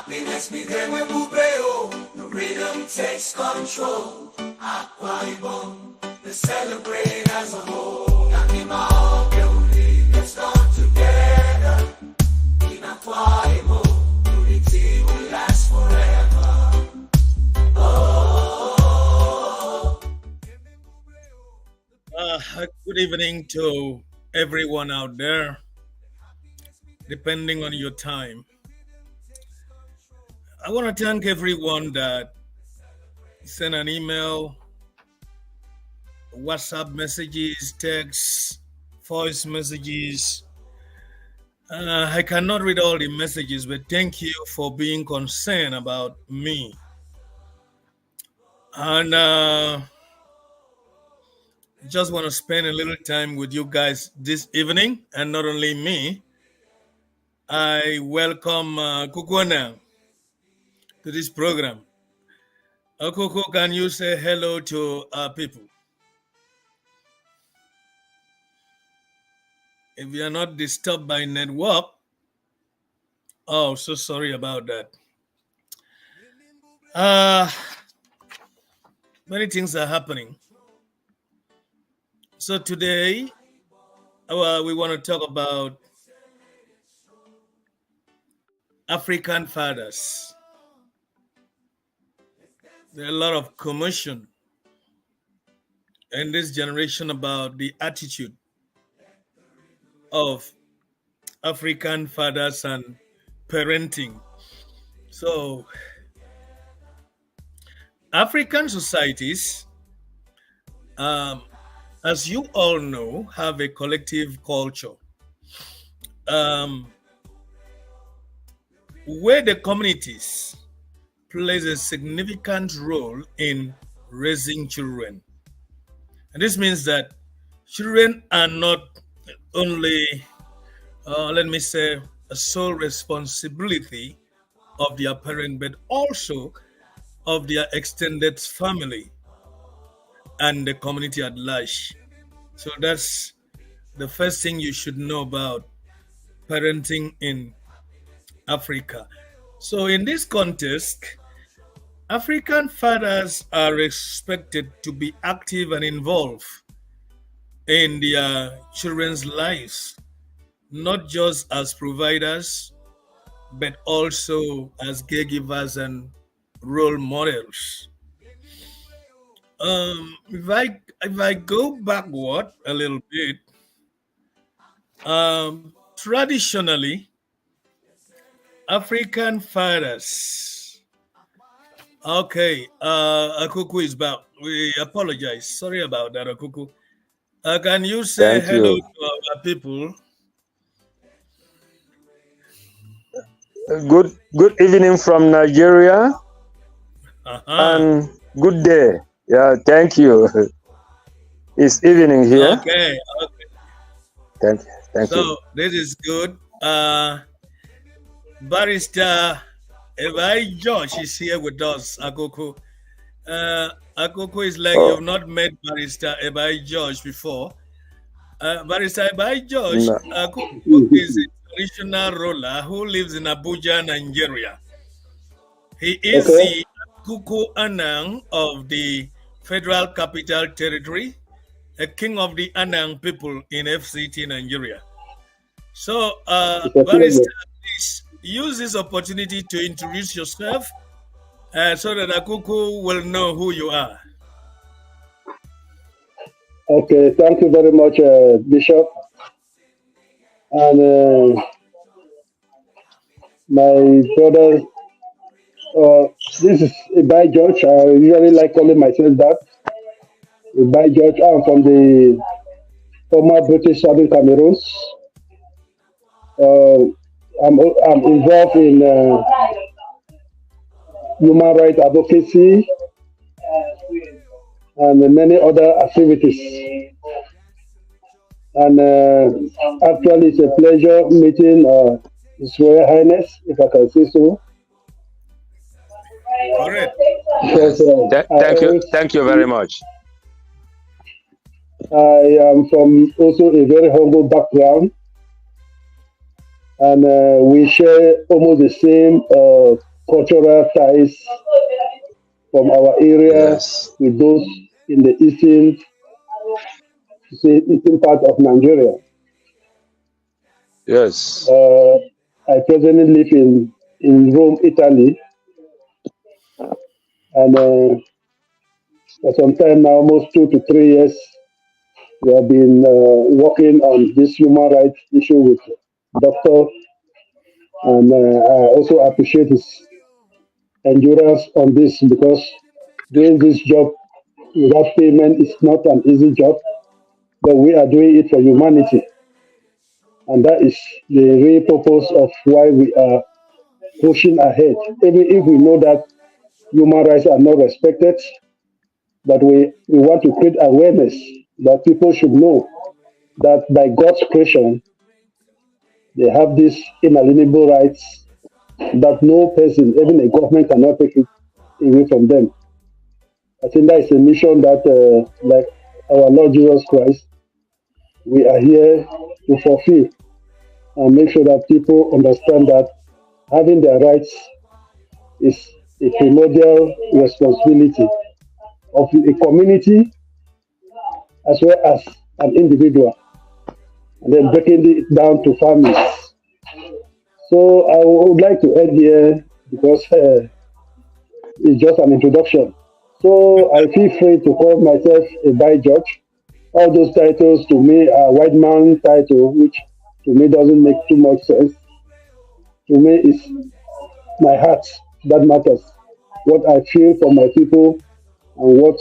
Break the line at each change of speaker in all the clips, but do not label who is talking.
Happiness begin when we prevail. The rhythm takes control. Aqua Ibom, they celebrate as a whole. Yakima, let's come together. In Aqua Ibom, unity will last forever. Oh.
Good evening to everyone out there, depending on your time. I want to thank everyone that sent an email, WhatsApp messages, texts, voice messages. I cannot read all the messages, but thank you for being concerned about me. And just want to spend a little time with you guys this evening, and not only me. I welcome Kukwana to this program. Kuku, can you say hello to our people? If you are not disturbed by network, oh, so sorry about that. Many things are happening. So today, we want to talk about African fathers. There are a lot of commotion in this generation about the attitude of African fathers and parenting. So, African societies, as you all know, have a collective culture where the communities plays a significant role in raising children. And this means that children are not only, let me say, a sole responsibility of their parent, but also of their extended family and the community at large. So that's the first thing you should know about parenting in Africa. So in this context, African fathers are expected to be active and involved in their children's lives, not just as providers, but also as caregivers and role models. If I go backward a little bit, traditionally, African fathers. Okay, Akuku is back. We apologize. Sorry about that, Akuku. Can you say hello to our people?
Good evening from Nigeria, and good day. Yeah, thank you. It's evening here.
Okay.
Thank you.
So this is good. Barrister Ebai George is here with us, Akoko. Akoko is like you've not met Barrister Ebai George before. Barrister Ebai George, Akoko is a traditional ruler who lives in Abuja, Nigeria. He is the Akoko Anang of the Federal Capital Territory, a king of the Anang people in FCT, Nigeria. So, Barrister, please use this opportunity to introduce yourself so that Akuku will know who you are.
Okay, thank you very much, Bishop. And my brother, this is Ibai George. I usually like calling myself that. Ibai George, I'm from the former British Southern Cameroons. I'm involved in human rights advocacy and many other activities. And actually, it's a pleasure meeting His Royal Highness, if I can say so.
Correct.
Because,
Thank you very much.
I am from also a very humble background, and we share almost the same cultural ties from our area
Yes.
with those in the eastern part of Nigeria.
Yes.
Uh, I presently live in Rome, Italy, and for some time now, almost 2 to 3 years, we have been working on this human rights issue with Doctor, and I also appreciate his endurance on this because doing this job without payment is not an easy job, but we are doing it for humanity, and that is the real purpose of why we are pushing ahead, even if we know that human rights are not respected, but we want to create awareness that people should know that by God's creation, they have these inalienable rights that no person, even a government, cannot take it away from them. I think that is a mission that, like our Lord Jesus Christ, we are here to fulfill and make sure that people understand that having their rights is a primordial responsibility of a community as well as an individual, and then breaking it down to families. So I would like to end here because it's just an introduction. So I feel free to call myself a by judge. All those titles to me are white man title, which to me doesn't make too much sense. To me, it's my heart that matters. What I feel for my people and what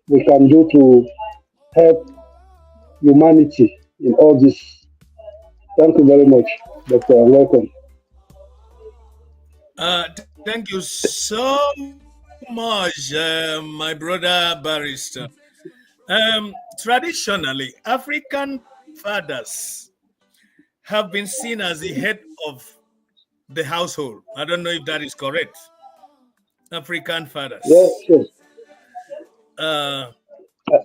we can do to help humanity in all this. Thank you very much, Doctor. Welcome.
Thank you so much, my brother barrister. Traditionally, African fathers have been seen as the head of the household. I don't know if that is correct. African
Yes,
fathers.
yes.
Uh,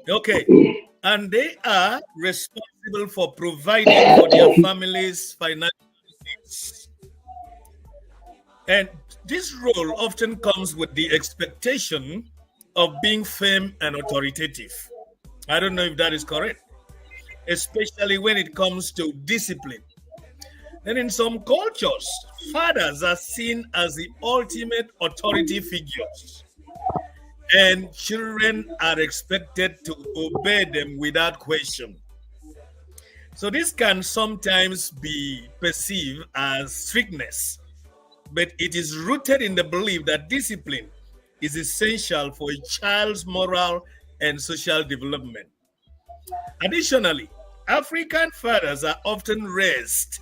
okay. And they are responsible for providing for their families' financial needs. And this role often comes with the expectation of being firm and authoritative. I don't know if that is correct, especially when it comes to discipline. And in some cultures, fathers are seen as the ultimate authority figures, and children are expected to obey them without question. So, this can sometimes be perceived as strictness, but it is rooted in the belief that discipline is essential for a child's moral and social development. Additionally, African fathers are often raised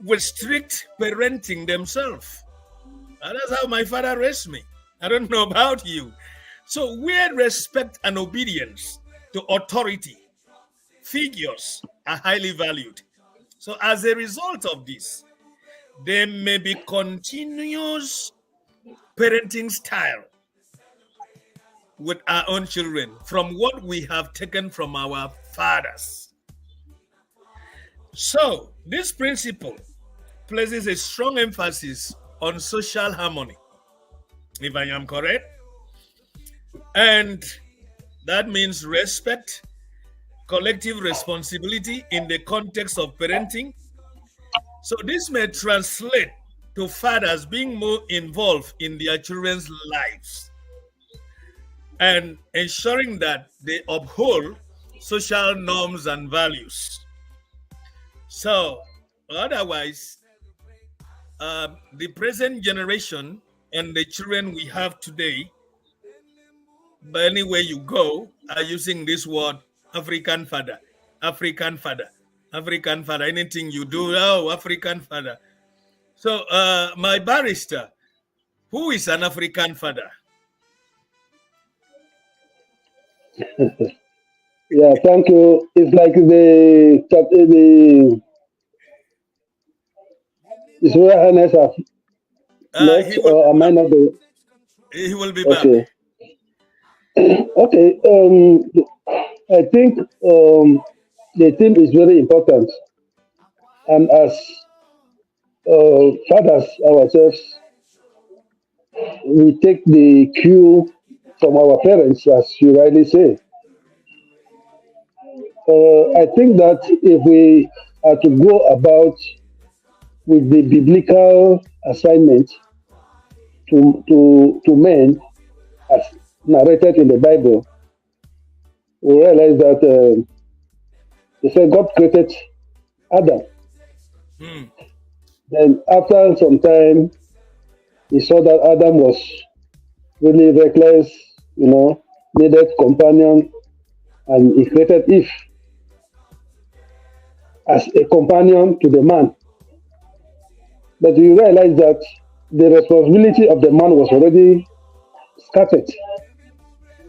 with strict parenting themselves. And that's how my father raised me. I don't know about you. So, where respect and obedience to authority figures are highly valued. So, as a result of this, there may be continuous parenting style with our own children from what we have taken from our fathers. So, this principle places a strong emphasis on social harmony, if I am correct. And that means respect, collective responsibility in the context of parenting. So, this may translate to fathers being more involved in their children's lives and ensuring that they uphold social norms and values. So, otherwise, the present generation and the children we have today, but anywhere you go, are using this word African father, African father, African father. Anything you do, oh, African father. So, my barrister, who is an African father?
Yeah, thank you. It's like the His Royal Highness have
He
left,
will
or am I not the?
he will be back.
Okay, okay. I think the theme is very important, and as fathers ourselves, we take the cue from our parents, as you rightly say. I think that if we are to go about with the biblical assignment to men as narrated in the Bible, we realize that they say God created Adam.
Hmm.
Then after some time, he saw that Adam was really reckless, needed companion, and he created Eve as a companion to the man. But you realize that the responsibility of the man was already scattered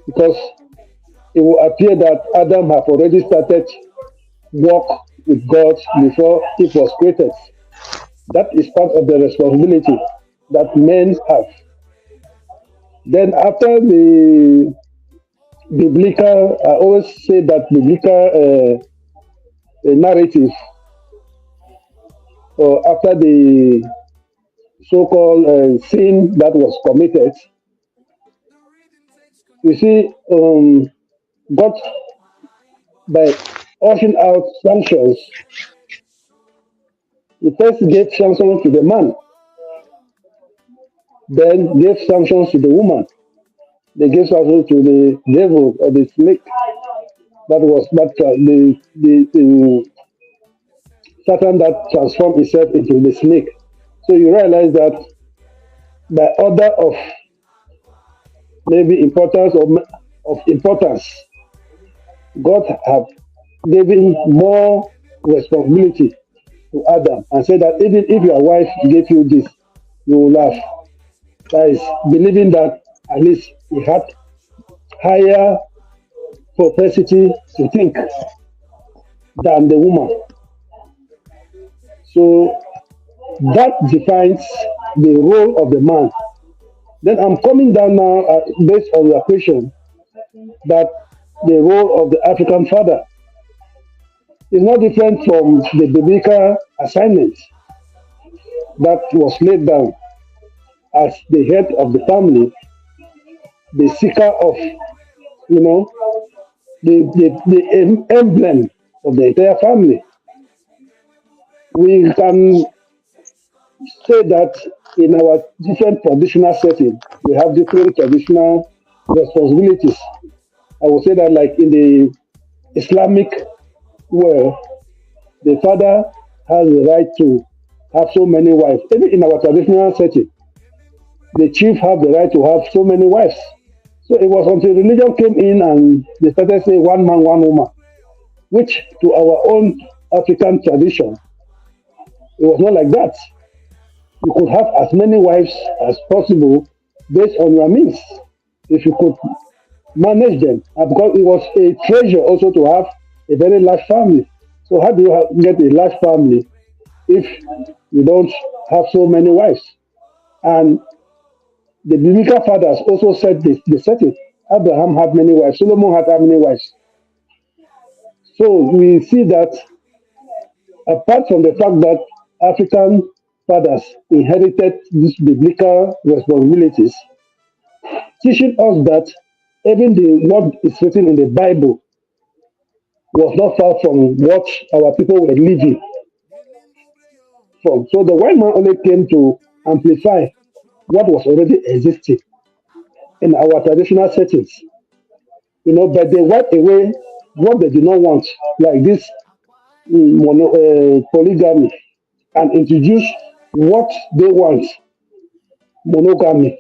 because it will appear that Adam have already started walk with God before it was created. That is part of the responsibility that men have. Then after the biblical, I always say that biblical narrative, or after the so-called sin that was committed, you see, God, by ushering out sanctions, he first gave sanctions to the man, then gave sanctions to the woman. They gave sanctions to the devil or the snake. That was the Satan that transformed itself into the snake. So you realize that by order of maybe importance of importance, God have given more responsibility to Adam and said that even if your wife gave you this, you will laugh. That is believing that at least he had higher propensity to think than the woman. So that defines the role of the man. Then I'm coming down now based on your question that the role of the African father is not different from the biblical assignment that was laid down as the head of the family, the seeker of, the emblem of the entire family. We can say that in our different traditional setting, we have different traditional responsibilities. I would say that like in the Islamic world, the father has the right to have so many wives. Even in our traditional setting, the chief have the right to have so many wives. So it was until religion came in and they started saying one man, one woman, which to our own African tradition, it was not like that. You could have as many wives as possible based on your means, if you could manage them. And because it was a treasure also to have a very large family. So how do you get a large family if you don't have so many wives? And the biblical fathers also said this. They said it. Abraham had many wives. Solomon had how many wives? So we see that apart from the fact that African fathers inherited these biblical responsibilities, teaching us that even the what is written in the Bible was not far from what our people were living from. So the white man only came to amplify what was already existing in our traditional settings, but they wiped away what they do not want, like this polygamy, and introduce what they want, monogamy.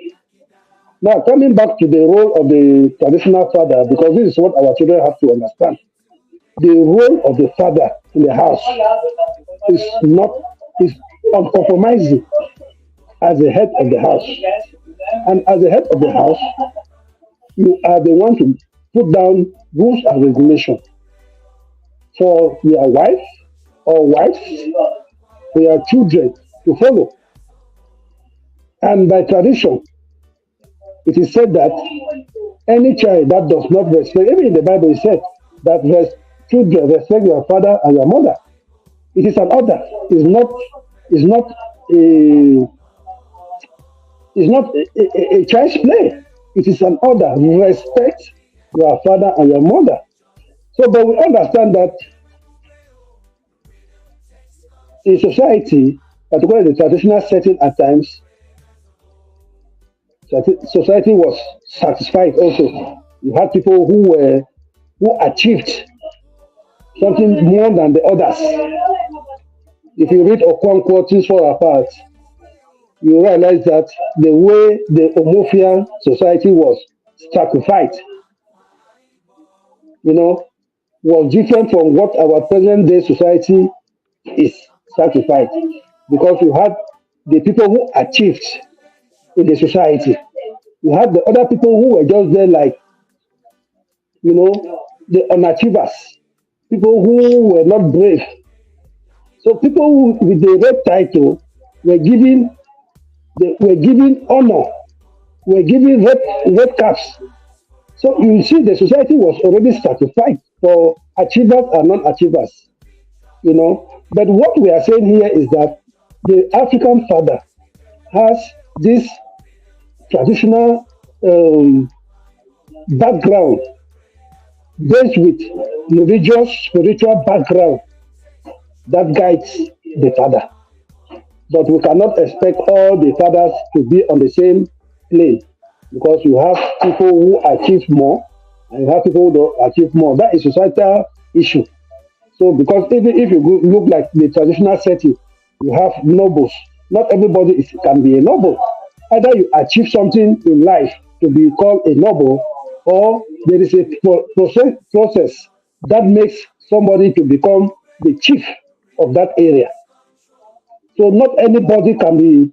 Now, coming back to the role of the traditional father, because this is what our children have to understand. The role of the father in the house is not is uncompromising as the head of the house. And as the head of the house, you are the one to put down rules and regulations for your wife or wives, for your children to follow. And by tradition, it is said that any child that does not respect, even in the Bible, it said that children respect your father and your mother. It is an order. It's not a It's not a child's play. It is an order. Respect your father and your mother. So, but we understand that in society, particularly the traditional setting at times, society was satisfied also. You had people who achieved something more than the others. If you read Okonkwo, Things Fall Apart, you realize that the way the Omofian society was stratified, you know, was different from what our present day society is stratified. Because you had the people who achieved in the society. You had the other people who were just there, like, the unachievers, people who were not brave. So people with the red title were given were given honor, were given red caps. So you see, the society was already stratified for achievers and non-achievers. But what we are saying here is that the African father has this traditional um, background based with religious, spiritual background that guides the father. But we cannot expect all the fathers to be on the same plane because you have people who achieve more and you have people who don't achieve more. That is societal issue. So because even if you look like the traditional setting, you have nobles. Not everybody can be a noble. Either you achieve something in life to be called a noble, or there is a process that makes somebody to become the chief of that area. So not anybody can be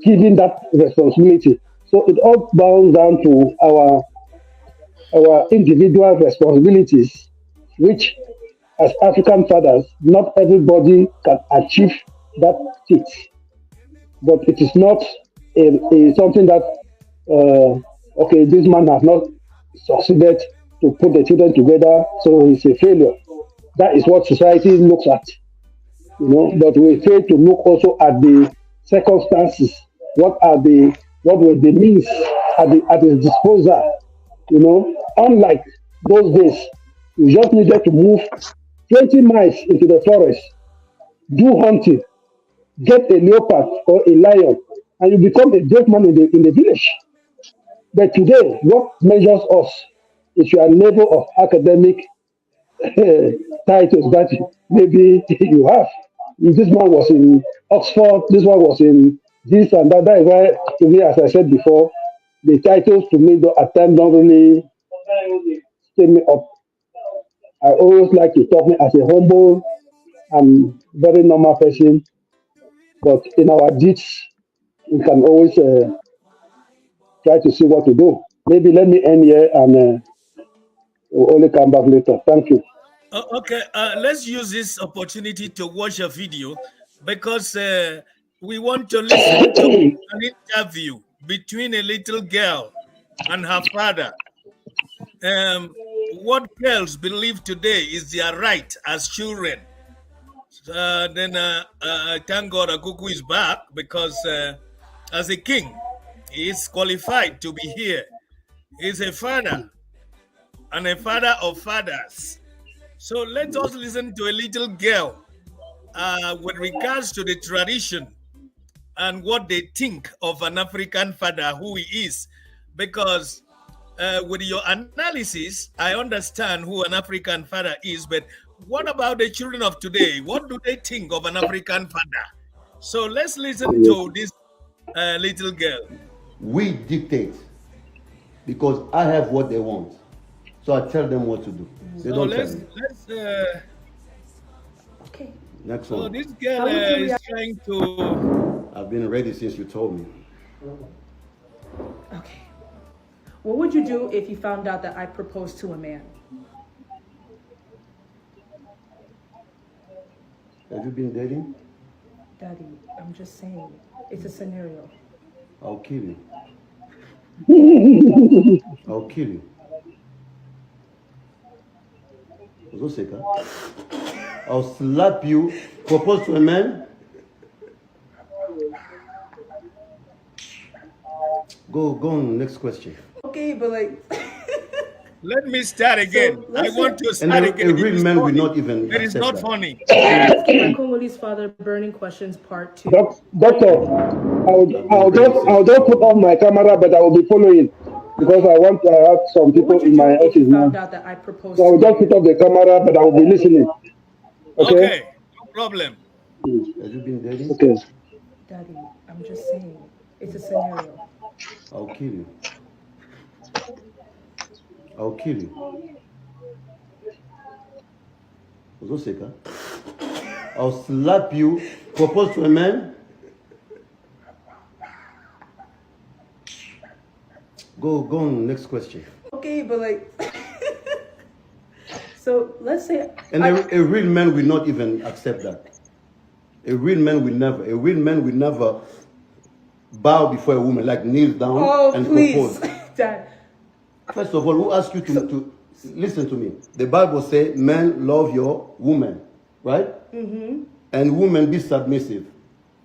given that responsibility. So it all bounds down to our individual responsibilities, which as African fathers, not everybody can achieve that feat. But it is not something that okay, this man has not succeeded to put the children together, so he's a failure. That is what society looks at. But we fail to look also at the circumstances. What were the means at his disposal? Unlike those days, you just needed to move 20 miles into the forest, do hunting, get a leopard or a lion, and you become a great man in the village. But today, what measures us is your level of academic titles that maybe you have. If this man was in Oxford, this one was in this and that. That is why, to me, as I said before, the titles to me at times don't really stay me up. I always like to talk me as a humble and very normal person, but in our deeds, we can always try to see what to do. Maybe let me end here and we'll only come back later. Thank you.
Okay, let's use this opportunity to watch a video because we want to listen to an interview between a little girl and her father. What girls believe today is their right as children. Then thank God Akuku is back because as a king, he is qualified to be here. He's a father and a father of fathers. So let us listen to a little girl with regards to the tradition and what they think of an African father, who he is. Because with your analysis, I understand who an African father is, but what about the children of today? What do they think of an African father? So let's listen to this little girl.
We dictate because I have what they want. So I tell them what to do. They
So
don't tell
let's
me.
Okay.
Next
so
one.
this girl
How would you
is
react?
trying to.
I've been ready since you told me.
Okay. What would you do if you found out that I proposed to a man?
Have you been dating?
Daddy, I'm just saying. It's a scenario.
I'll kill you. I'll kill you. Zoseka. I'll slap you. Propose to a man. Go on, next question.
Okay, but like,
Let me start again. I
let's
want
say
to
And
start again.
a
It
real
is
man will
funny.
not even
It is
accept
not
that.
funny.
let's get my Congolese father burning questions part 2.
Doctor,
I've been ready since
I'll just put
tomorrow.
on my camera, but I will be following because I want to have some
What
people
would you
in my
do if you
office now.
found out that I
So
proposed
I
to
will just
Mary?
put off the camera, but I will be listening. Okay?
Okay, no problem.
Have you been dating?
Okay.
Daddy, I'm just saying, it's a scenario.
I'll kill you. I'll kill you. Uzoseka. I'll slap you. Propose to a man. Go on, next question.
Okay, but like, so let's say,
And a real man will not even accept that. A real man will never bow before a woman, like kneel down
oh
and
please,
propose.
Dad.
First of all, who asked you to listen to me? The Bible says, men love your woman, right? Mm-hmm. And women be submissive.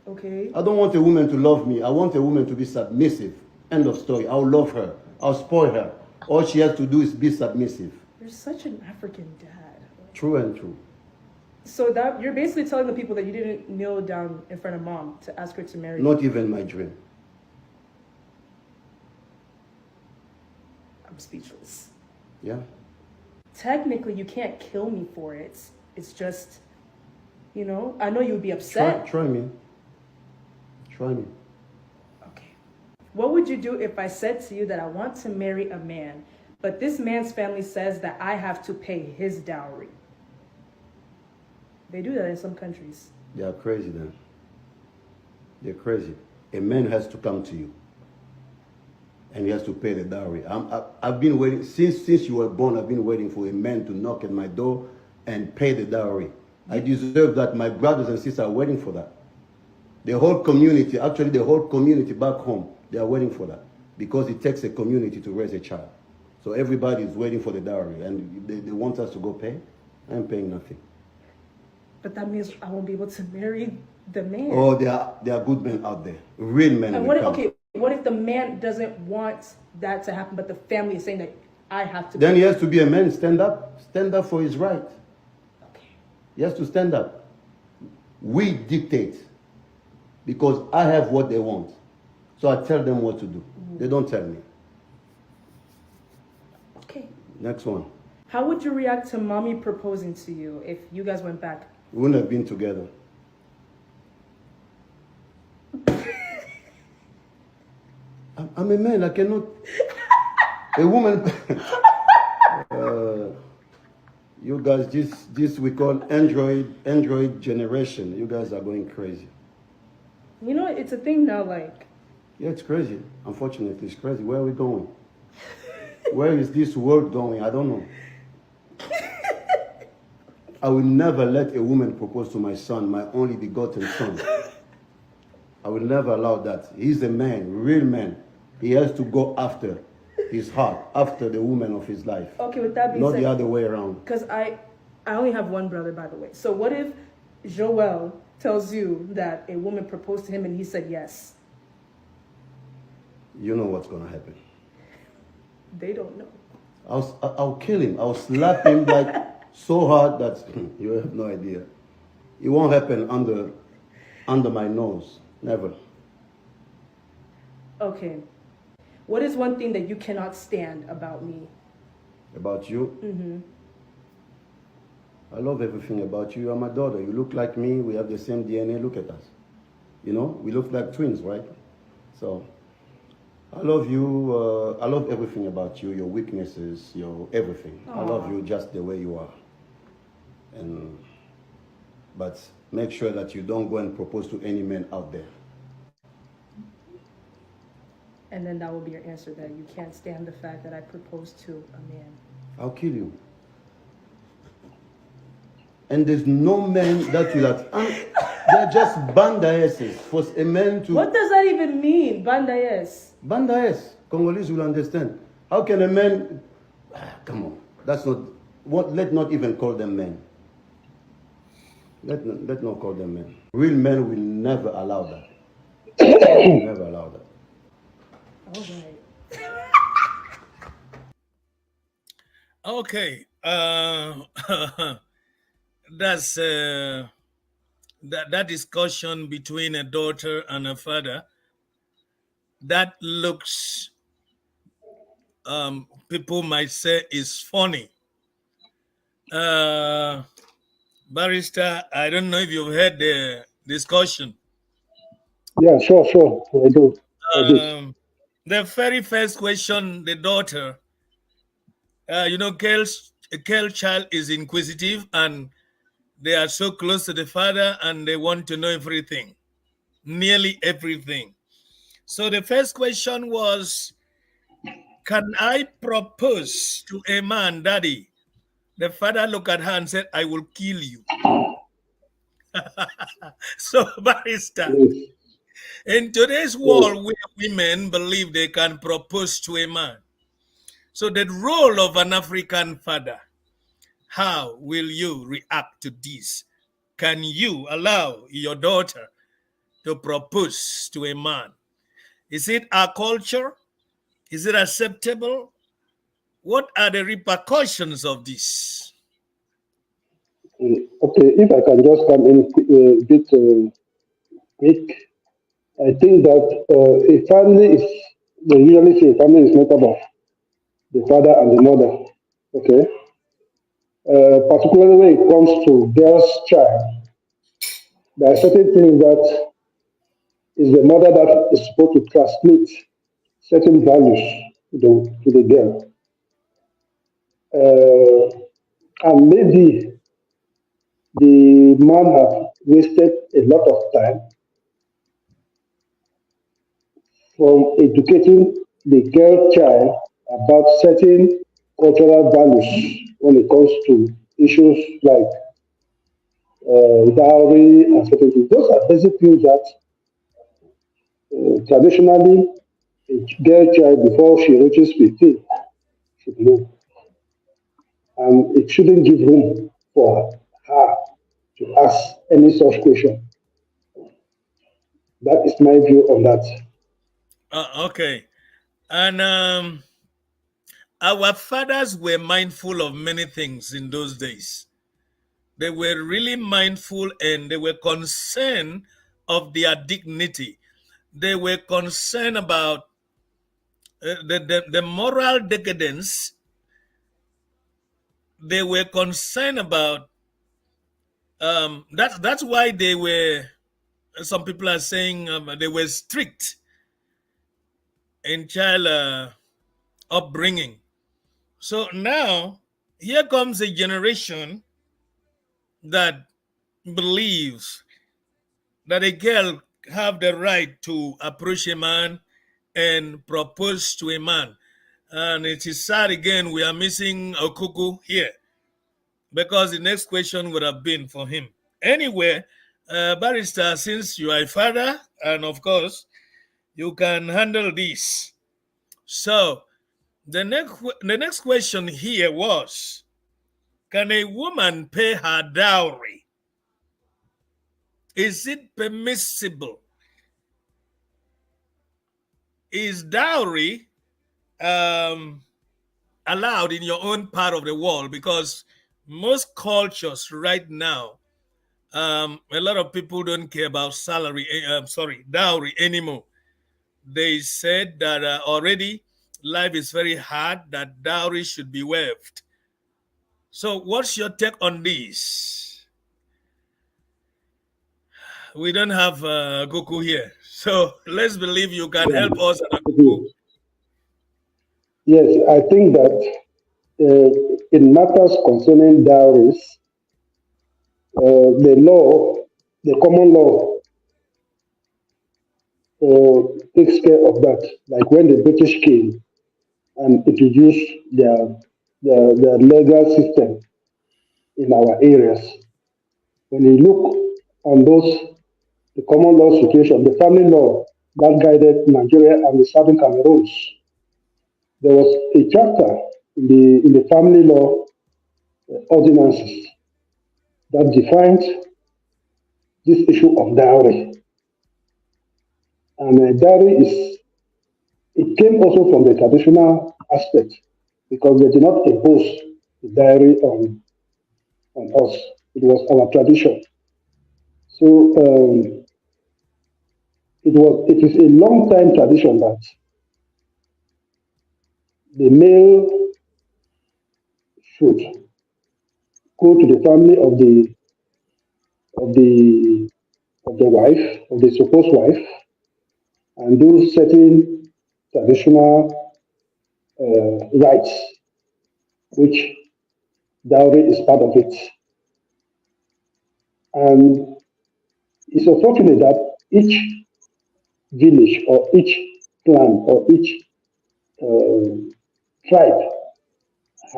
Okay.
I don't want a woman to love me. I want a woman to be submissive. End of story. I'll love her. I'll spoil her. All she has to do is be submissive.
You're such an African dad.
True and true.
So that you're basically telling the people that you didn't kneel down in front of mom to ask her to marry you.
Not even my dream.
I'm speechless.
Yeah.
Technically, you can't kill me for it. It's just, I know you would be upset.
Try me. Try me.
Okay. What would you do if I said to you that I want to marry a man, but this man's family says that I have to pay his dowry? They do that in some countries.
They are crazy then. They're crazy. A man has to come to you. And he has to pay the dowry. I've been waiting, since you were born, I've been waiting for a man to knock at my door and pay the dowry. I deserve that. My brothers and sisters are waiting for that. The whole community, actually the whole community back home, they are waiting for that. Because it takes a community to raise a child. So everybody is waiting for the dowry. And they want us to go pay. I'm paying nothing.
But that means I won't be able to marry the man.
Oh, there are good men out there. Real men.
And what if the man doesn't want that to happen, but the family is saying that I have to?
Then he has to be a man. Stand up for his right.
Okay.
He has to stand up. We dictate because I have what they want, so I tell them what to do. They don't tell me.
Okay.
Next one.
How would you react to mommy proposing to you if you guys went back?
We wouldn't have been together. I'm a man. I cannot. A woman. You guys, this we call Android generation. You guys are going crazy.
It's a thing now. Like,
Yeah, it's crazy. Unfortunately, it's crazy. Where are we going? Where is this world going? I don't know. I will never let a woman propose to my son, my only begotten son. I will never allow that. He's a man, real man. He has to go after his heart, after the woman of his life.
okay, with that being
Not
said,
the other way around.
because I only have one brother, by the way. So what if Joel tells you that a woman proposed to him and he said yes?
You know what's going to happen.
They don't know.
I'll kill him. I'll slap him like so hard that you have no idea. It won't happen under my nose. Never.
Okay. What is one thing that you cannot stand about me?
About you? Mm-hmm. I love everything about you. You are my daughter. You look like me. We have the same DNA. Look at us. We look like twins, right? So, I love you. I love everything about you. Your weaknesses, your everything.
Aww.
I love you just the way you are. But make sure that you don't go and propose to any man out there.
And then that will be your answer, that you can't stand the fact that I proposed to a man.
I'll kill you. And there's no man that will have. They're just bandaises for a man to.
What does that even mean, bandayes?
Bandais. Congolese will understand. How can a man. Come on. That's not. Let not even call them men. Let not call them men. Real men will never allow that. Never allow that.
All right.
Okay. That's that discussion between a daughter and a father that looks, people might say, is funny. Uh, Barrister, I don't know if you've heard the discussion.
Yeah, sure. I do. I did.
Um, the very first question, the daughter, Kel's child is inquisitive and they are so close to the father and they want to know everything, nearly everything. So the first question was, can I propose to a man, daddy? The father looked at her and said, I will kill you. So, Barrister,
Yes.
in today's
Yes.
world where women believe they can propose to a man, so the role of an African father, how will you react to this? Can you allow your daughter to propose to a man? Is it our culture? Is it acceptable? What are the repercussions of this?
Okay, if I can just come in a bit quick, I think that a family is, they usually say a family is made up of the father and the mother. Okay, particularly when it comes to girl's child, there are certain things that is the mother that is supposed to transmit certain values to the girl. And maybe the man have wasted a lot of time from educating the girl child about certain cultural values when it comes to issues like dowry and certain things. Those are basic things that traditionally a girl child before she reaches 15 should know. And it shouldn't give room for her to ask any such question. That is my view on that.
Okay. And our fathers were mindful of many things in those days. They were really mindful and they were concerned of their dignity. They were concerned about the moral decadence. They were concerned about that's why they were, some people are saying, they were strict in child upbringing. So now here comes a generation that believes that a girl have the right to approach a man and propose to a man. And it is sad again, we are missing a cuckoo here because the next question would have been for him. Anyway, Barrister, since you are a father, and of course, you can handle this. So the next question here was, can a woman pay her dowry? Is it permissible? Is dowry um, allowed in your own part of the world? Because most cultures right now, a lot of people don't care about dowry anymore. They said that already life is very hard, that dowry should be waived. So, what's your take on this? We don't have Goku here. So, let's believe you can
Yeah.
help us.
Okay. Yes, I think that in matters concerning dowries, the law, the common law, takes care of that. Like when the British came and introduced their legal system in our areas, when you look on those, the common law situation, the family law that guided Nigeria and the Southern Cameroons, there was a chapter in the family law ordinances that defined this issue of dowry. And dowry is it came also from the traditional aspect because they did not impose the dowry on us. It was our tradition. So it is a long time tradition that the male should go to the family of the of the wife, of the supposed wife, and do certain traditional rites, which dowry is part of it. And it's unfortunate that each village or each clan or each uh, tribe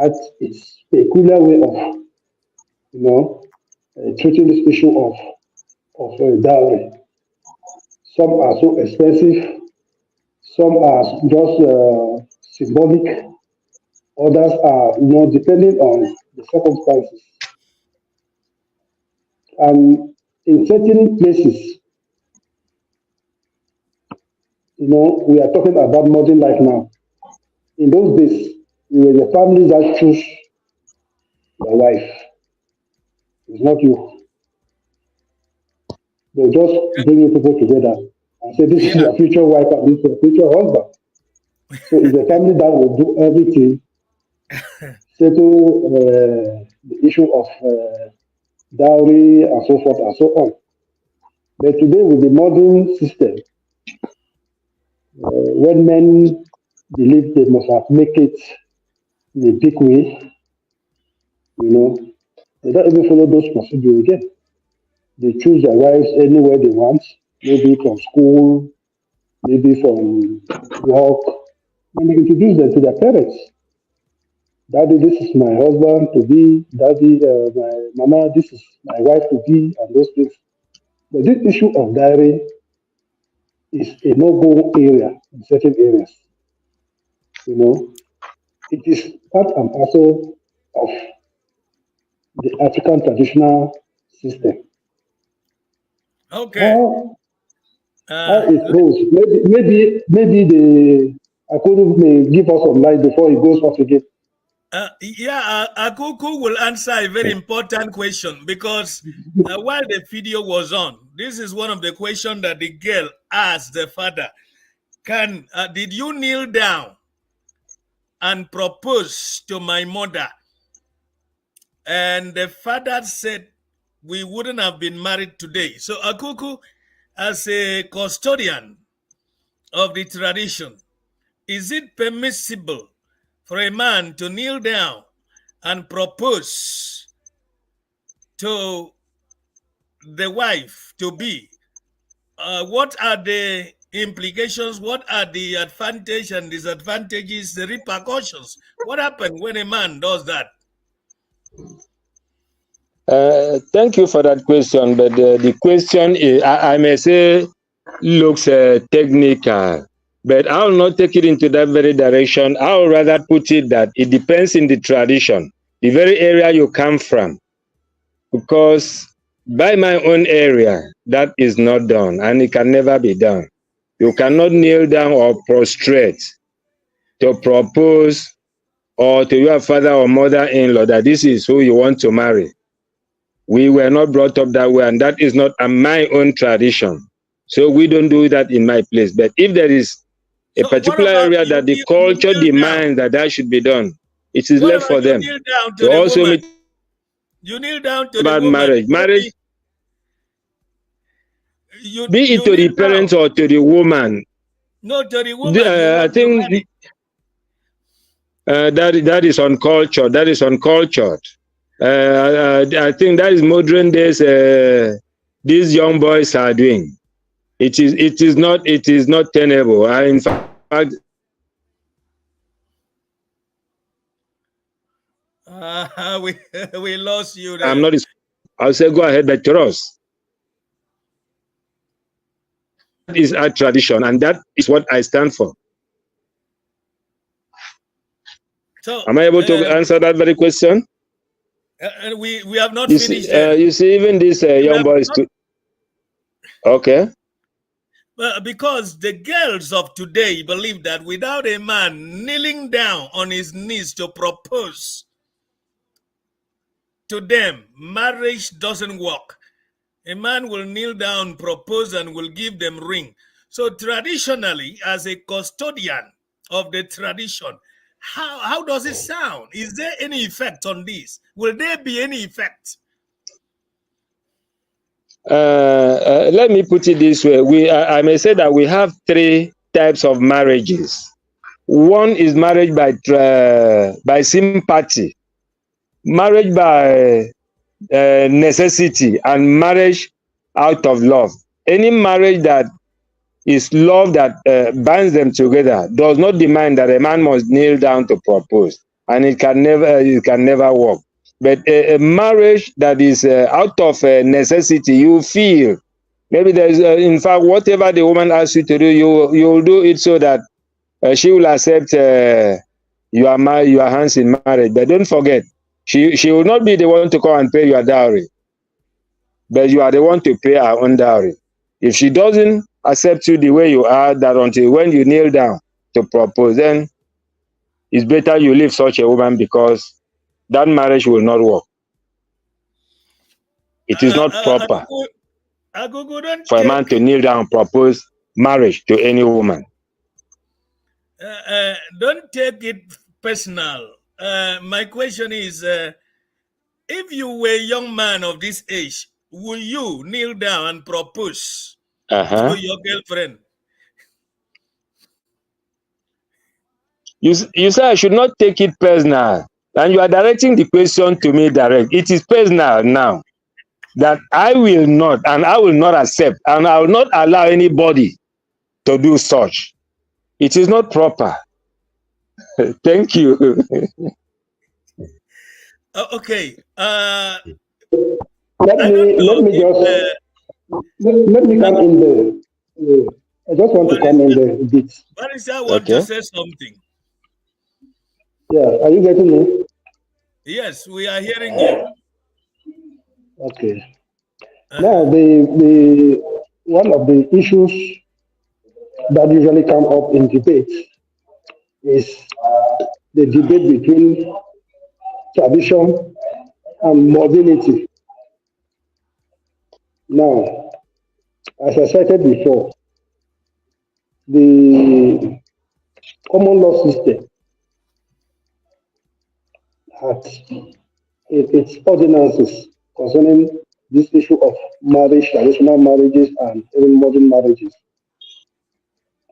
had its peculiar way of, treating this issue of dowry. Some are so expensive, some are just symbolic, others are, depending on the circumstances. And in certain places, we are talking about modern life now. In those days, we were the families that choose your wife. It's not you. They just bring you people together and say, this is
Yeah.
your future wife and this is your future husband. So it's a family that will do everything, settle the issue of dowry and so forth and so on. But today, with the modern system, when men believe they must have make it in a big way, they don't even follow those procedures again. They choose their wives anywhere they want, maybe from school, maybe from work, and they introduce them to their parents. Daddy, this is my husband to be. Daddy, my mama, this is my wife to be, and those things. But this issue of dowry is a no-go area in certain areas. It is part and parcel of the African traditional system.
Okay.
How
Uh,
it goes? Maybe the Akuru may give us some light before he goes off again.
Akuku will answer a very important question because while the video was on, this is one of the questions that the girl asked the father. Did you kneel down and propose to my mother? And the father said, we wouldn't have been married today. So Akuku, as a custodian of the tradition, is it permissible for a man to kneel down and propose to the wife to be? What are the implications? What are the advantages and disadvantages, the repercussions? What happens when a man does that?
Thank you for that question, but the question is, I may say, looks technical, but I will not take it into that very direction. I will rather put it that it depends in the tradition, the very area you come from, because by my own area, that is not done, and it can never be done. You cannot kneel down or prostrate to propose or to your father or mother-in-law that this is who you want to marry. We were not brought up that way, and that is not my own tradition. So we don't do that in my place. But if there is a
So what
particular
about
area
you?
that the
You
culture
kneel down.
demands that should be done, it is
What
left
about
for
you
them
kneel down to
to
the
also
woman?
meet
You kneel down to the
about
woman.
marriage. Marriage,
Maybe you
be it to
kneel
the
down.
parents or to the woman.
No, to the woman you
I
want to
think
marry.
that is uncultured. That is uncultured. I think that is modern days. These young boys are doing. It is not tenable. In fact,
We we lost you
I'm
there.
not. I'll say go ahead, but to us, that is our tradition, and that is what I stand for.
So
Am I able to answer that very question?
we have not finished there.
You see, even these
We
young
have
boys
not
too. Okay.
Because the girls of today believe that without a man kneeling down on his knees to propose to them, marriage doesn't work. A man will kneel down, propose, and will give them ring. So traditionally, as a custodian of the tradition, how does it sound? Is there any effect on this? Will there be any effect?
Let me put it this way. I may say that we have three types of marriages. One is marriage by sympathy, marriage by necessity, and marriage out of love. Any marriage that is love that binds them together does not demand that a man must kneel down to propose, and it can never work. But a marriage that is out of necessity, you feel maybe there's in fact whatever the woman asks you to do, you will do it so that she will accept your hands in marriage. But don't forget, she will not be the one to come and pay your dowry, but you are the one to pay her own dowry. If she doesn't accept you the way you are, that until when you kneel down to propose, then it's better you leave such a woman, because that marriage will not work. It is not proper
Don't
for a man
take
to kneel down and propose marriage to any woman.
don't take it personal. My question is, if you were a young man of this age, will you kneel down and propose to your girlfriend?
You say I should not take it personal, and you are directing the question to me direct. It is personal now, that I will not, and I will not accept, and I will not allow anybody to do such. It is not proper. Thank you.
Okay.
Let
I don't
me
know
let me
if
just let me come in there. I just want to come in there a bit.
Barrister want to
Okay.
say something.
Yeah, are you getting me?
Yes, we are hearing you.
Okay.
Uh-huh.
Now, the one of the issues that usually come up in debate is the debate between tradition and modernity. Now, as I cited before, the common law system had its ordinances concerning this issue of marriage, traditional marriages, and even modern marriages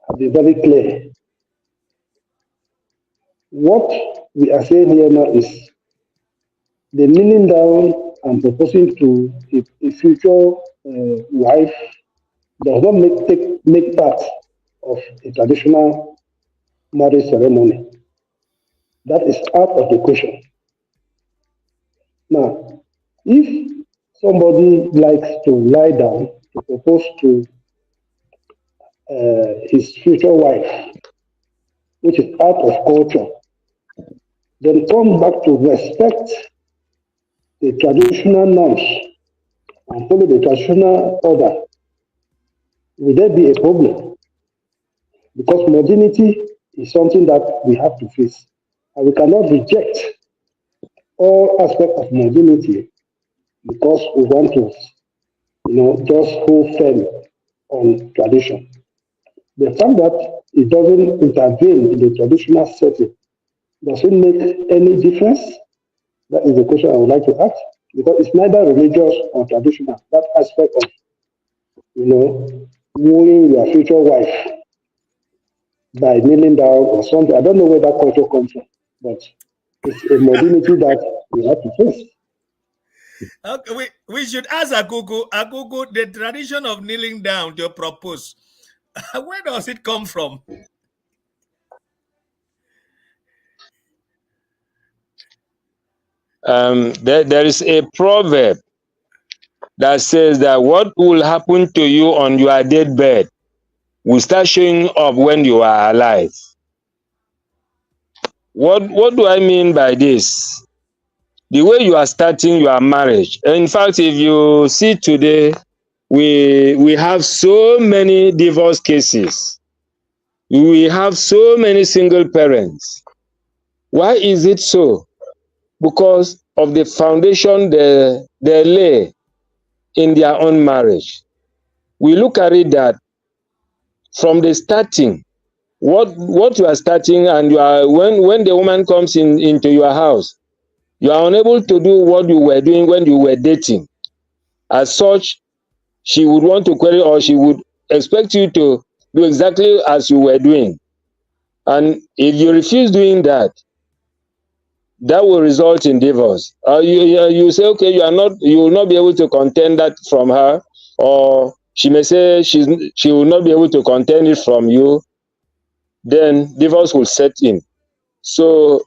have been very clear. What we are saying here now is the kneeling down and proposing to a future wife does not make part of a traditional marriage ceremony. That is out of the question. Now, if somebody likes to lie down to propose to his future wife, which is out of culture, then come back to respect the traditional norms and follow the traditional order, will there be a problem? Because modernity is something that we have to face. And we cannot reject all aspects of modernity because we want to, just hold firm on tradition. The fact that it doesn't intervene in the traditional setting, does it make any difference? That is the question I would like to ask. Because it's neither religious or traditional. That aspect of, wooing your future wife by kneeling down or something. I don't know where that culture comes from, but it's a modernity that we have to face.
Okay, we should ask Agogo. Agogo, the tradition of kneeling down to propose, where does it come from?
There is a proverb that says that what will happen to you on your deathbed will start showing up when you are alive. What do I mean by this? The way you are starting your marriage. In fact, if you see today, we have so many divorce cases. We have so many single parents. Why is it so? Because of the foundation they lay in their own marriage. We look at it that from the starting, what you are starting, and you are when the woman comes into your house, you are unable to do what you were doing when you were dating. As such, she would want to query, or she would expect you to do exactly as you were doing. And if you refuse doing that, that will result in divorce. You say, okay, you will not be able to contend that from her, or she may say she will not be able to contend it from you. Then divorce will set in. So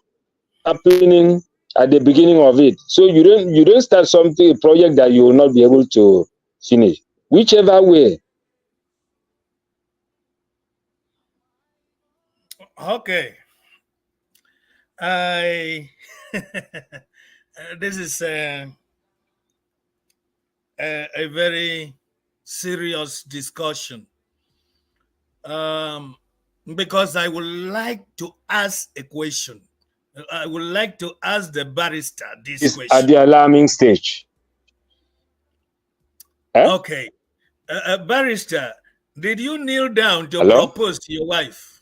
happening at the beginning of it. So you don't start something, a project that you will not be able to finish. Whichever way.
Okay. I this is a very serious discussion, um, because I would like to ask a question. I would like to ask the barrister this
Is at
question.
the alarming stage. Eh?
Okay, barrister, did you kneel down to
Hello?
propose to your wife?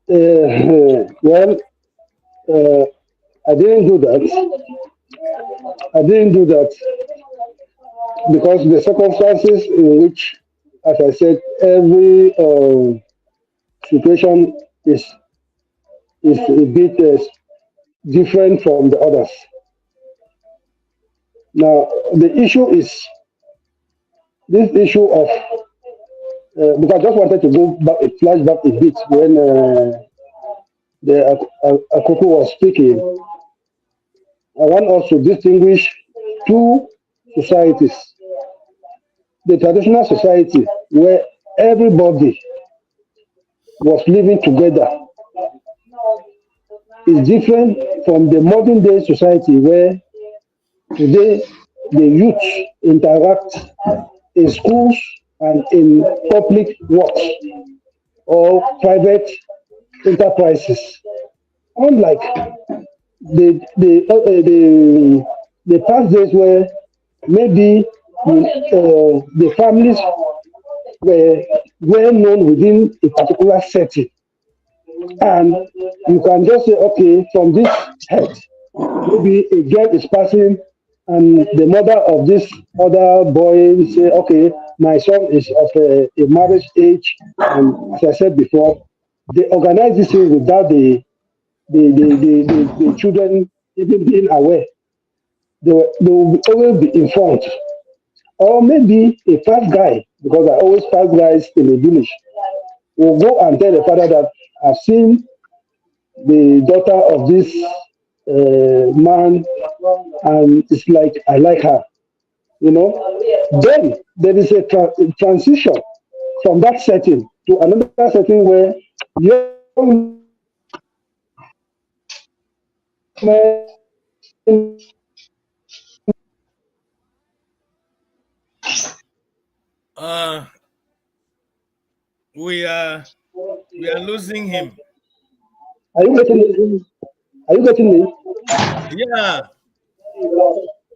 Well, uh, I didn't do that. I didn't do that because the circumstances in which, as I said, every situation is a bit different from the others. Now, the issue is this issue of because I just wanted to go back, flashback a bit when the Akoko was speaking. I want us to distinguish two societies. The traditional society where everybody was living together is different from the modern day society where today the youth interact in schools and in public works or private enterprises. Unlike the past days where maybe the families were well known within a particular setting, and you can just say, okay, from this head, maybe a girl is passing, and the mother of this other boy say, okay, my son is of a marriage age, and as I said before, they organize this thing without the children even being aware. They will always be informed. Or maybe a fast guy, because I always fast guys in the village, will go and tell the father that I've seen the daughter of this man, and it's like I like her, you know. Then there is a transition from that setting to another setting where young men
Uh, we are we are losing him.
are you getting me? Are you getting me?
Yeah,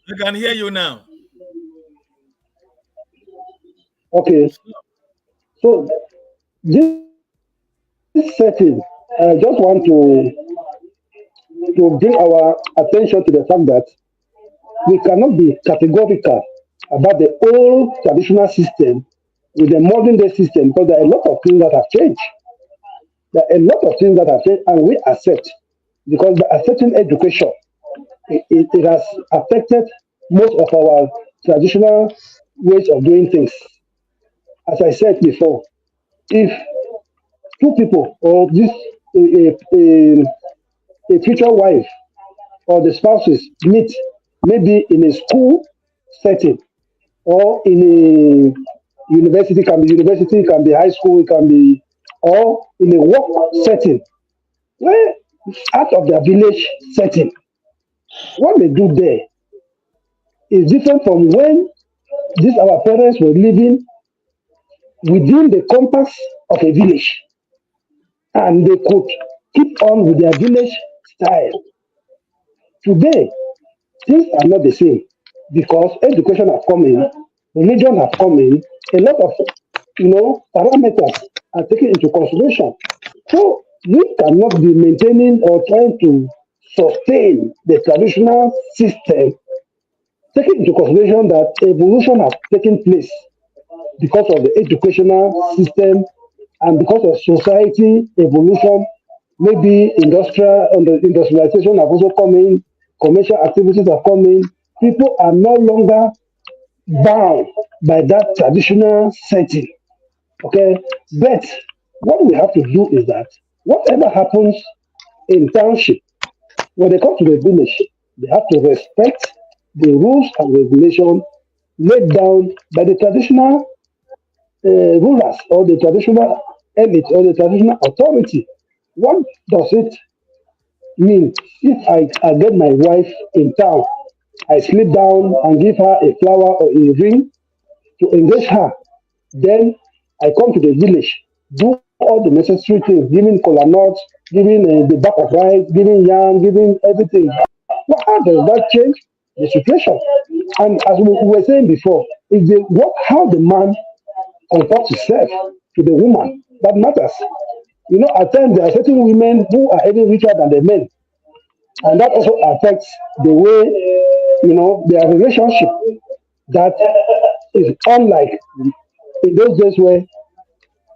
I can hear you now.
Okay. So this setting, I just want to bring our attention to the fact that we cannot be categorical about the old traditional system with the modern day system because there are a lot of things that have changed. There are a lot of things that have changed, and we accept because by accepting education, it has affected most of our traditional ways of doing things. As I said before, if two people or this a future wife or the spouses meet maybe in a school setting or in a university, can be high school, it can be, or in a work setting where out of their village setting, what they do there It's different from when these our parents were living within the compass of a village and they could keep on with their village style. Today, things are not the same because education have come in, religion have come in, a lot of parameters are taken into consideration. So we cannot be maintaining or trying to sustain the traditional system, taking into consideration that evolution has taken place because of the educational system and because of society evolution, maybe industrialization have also come in, commercial activities have come in. People are no longer bound by that traditional setting. Okay, but what we have to do is that whatever happens in township, when they come to the village, they have to respect the rules and regulations laid down by the traditional rulers or the traditional elite or the traditional authority. What does it mean if I get my wife in town, I slip down and give her a flower or a ring to engage her, then I come to the village, do all the necessary things, giving kola nuts, giving the back of rice, giving yam, giving everything. Well, how does that change the situation? And as we were saying before, it's how the man comports himself to the woman that matters. At times there are certain women who are even richer than the men, and that also affects the way their relationship. That is unlike in those days where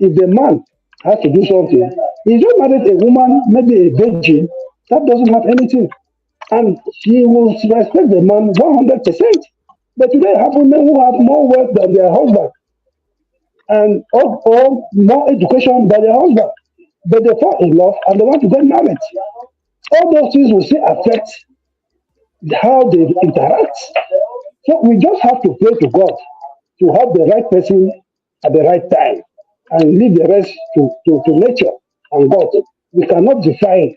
if the man has to do something, he just married a woman, maybe a virgin, that doesn't have anything. And she will respect the man 100%. But today, happen men who have more wealth than their husband and or more education than their husband. But they fall in love and they want to get married. All those things will still affect how they interact. So we just have to pray to God to have the right person at the right time and leave the rest to nature and God. We cannot define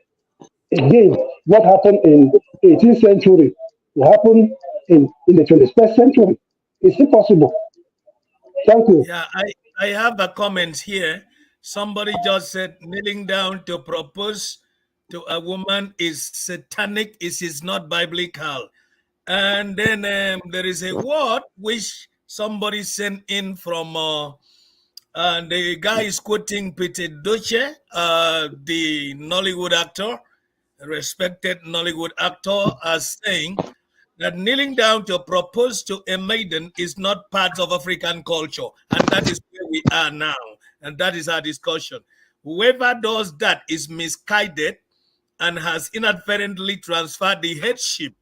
again what happened in 18th century to happen in the 21st century. It's impossible. Thank you.
Yeah, I have a comment here. Somebody just said kneeling down to propose to a woman is satanic, is not biblical. And then there is a word which somebody sent in from, and the guy is quoting Peter Doce, the Nollywood actor, a respected Nollywood actor, as saying that kneeling down to propose to a maiden is not part of African culture. And that is where we are now. And that is our discussion. Whoever does that is misguided and has inadvertently transferred the headship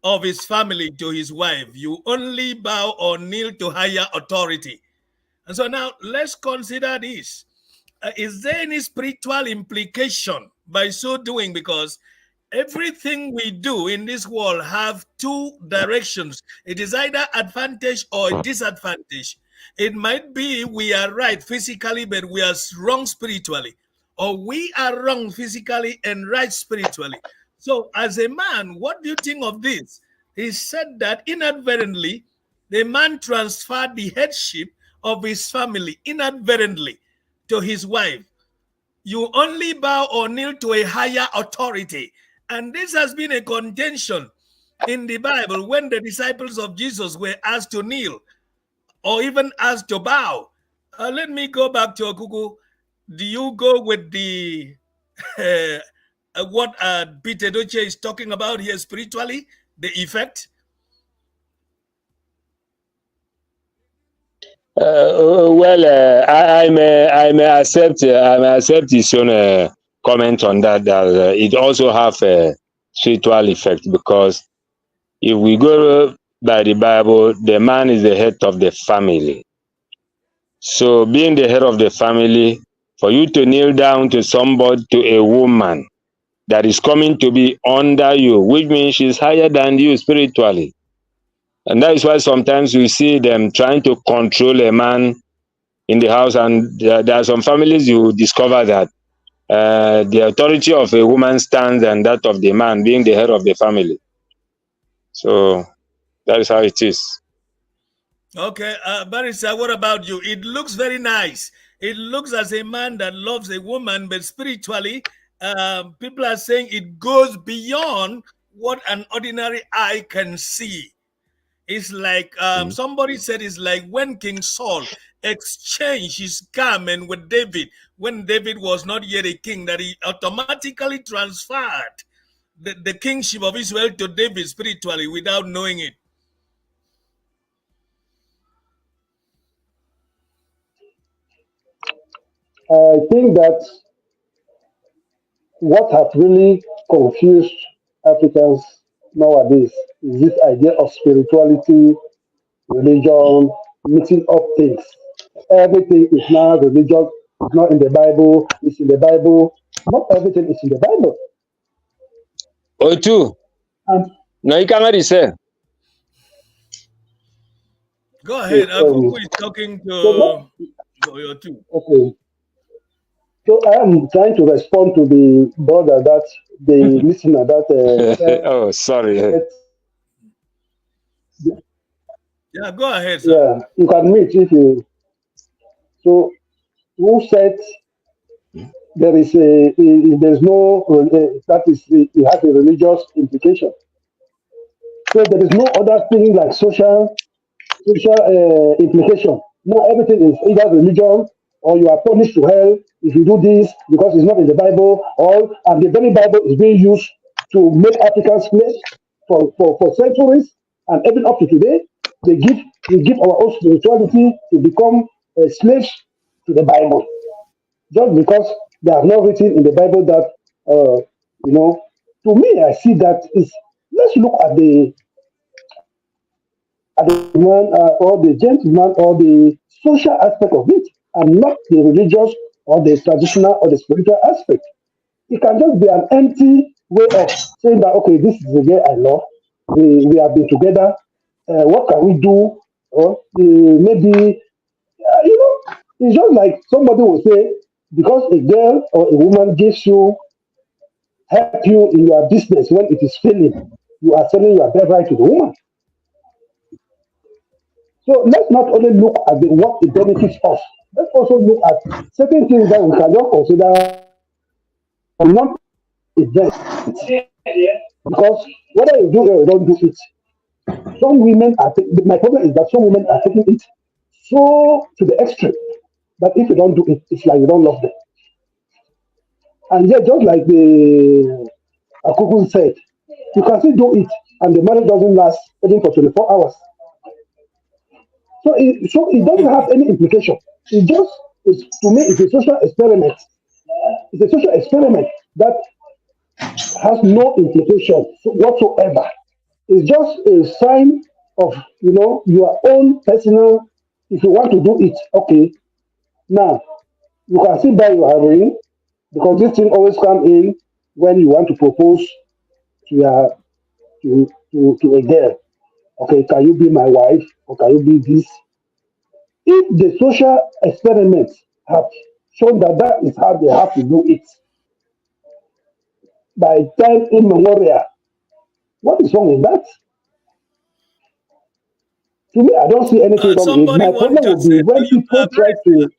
of his family to his wife. You only bow or kneel to higher authority. And so now let's consider this. Is there any spiritual implication by so doing? Because everything we do in this world have two directions. It is either advantage or disadvantage. It might be we are right physically, but we are wrong spiritually, or we are wrong physically and right spiritually. So, as a man, what do you think of this? He said that inadvertently, the man transferred the headship of his family inadvertently to his wife. You only bow or kneel to a higher authority. And this has been a contention in the Bible when the disciples of Jesus were asked to kneel or even asked to bow. Let me go back to Okuku. Do you go with the uh, what Peter Doce is talking about here spiritually, the effect?
I may accept his own comment on that. That it also have a spiritual effect because if we go by the Bible, the man is the head of the family. So, being the head of the family, for you to kneel down to somebody, to a woman that is coming to be under you, which means she's higher than you spiritually. And that is why sometimes you see them trying to control a man in the house, and there are some families you discover that the authority of a woman stands and that of the man being the head of the family. So That is how it is.
Okay, Barrister, what about you? It looks very nice. It looks as a man that loves a woman, but spiritually, people are saying it goes beyond what an ordinary eye can see. It's like
Mm.
somebody said it's like when King Saul exchanged his garment with David when David was not yet a king, that he automatically transferred the kingship of Israel to David spiritually without knowing it.
I think that what has really confused Africans nowadays is this idea of spirituality, religion, mixing up things. Everything is now religious, it's not in the Bible, it's in the Bible. Not everything is in the Bible.
O2,
And
no, you cannot say.
Go
okay,
ahead. Akuku is talking
so what,
to your two.
okay, so I am trying to respond to the brother that the listener that said,
Oh, sorry.
Yeah, go ahead, sir.
yeah, you can meet if you. So who said there is there's no that is it has a religious implication. So there is no other thing like social implication. Now everything is either religion or you are punished to hell if you do this because it's not in the Bible, or and the very Bible is being used to make Africans slaves for centuries and even up to today. We give our own spirituality to become slaves to the Bible just because they have not written in the Bible that you know. To me, I see that is let's look at the man or the gentleman or the social aspect of it, and not the religious or the traditional or the spiritual aspect. It can just be an empty way of saying that okay, this is the girl I love. We have been together. What can we do? Or maybe you know, it's just like somebody will say because a girl or a woman gives you help you in your business when it is failing, you are selling your birthright to the woman. So let's not only look at what it benefits us. Let's also look at certain things that we can just consider non-events. Because whether you do it or you don't do it, some women are. My problem is that some women are taking it so to the extreme that if you don't do it, it's like you don't love them. And yet, just like the Akuku said, you can still do it, and the marriage doesn't last even for 24 hours. So it doesn't have any implication. It just is to me it's a social experiment. It's a social experiment that has no implication whatsoever. It's just a sign of your own personal. If you want to do it, okay. Now you can still buy your ring because this thing always come in when you want to propose to your to a girl. Okay, can you be my wife or can you be this? If the social experiments have shown that that is how they have to do it by time immemorial, what is wrong with that? To me, I don't see anything wrong with it.
Somebody
My
want
problem
to
would
say
be
to
when
you,
people try to,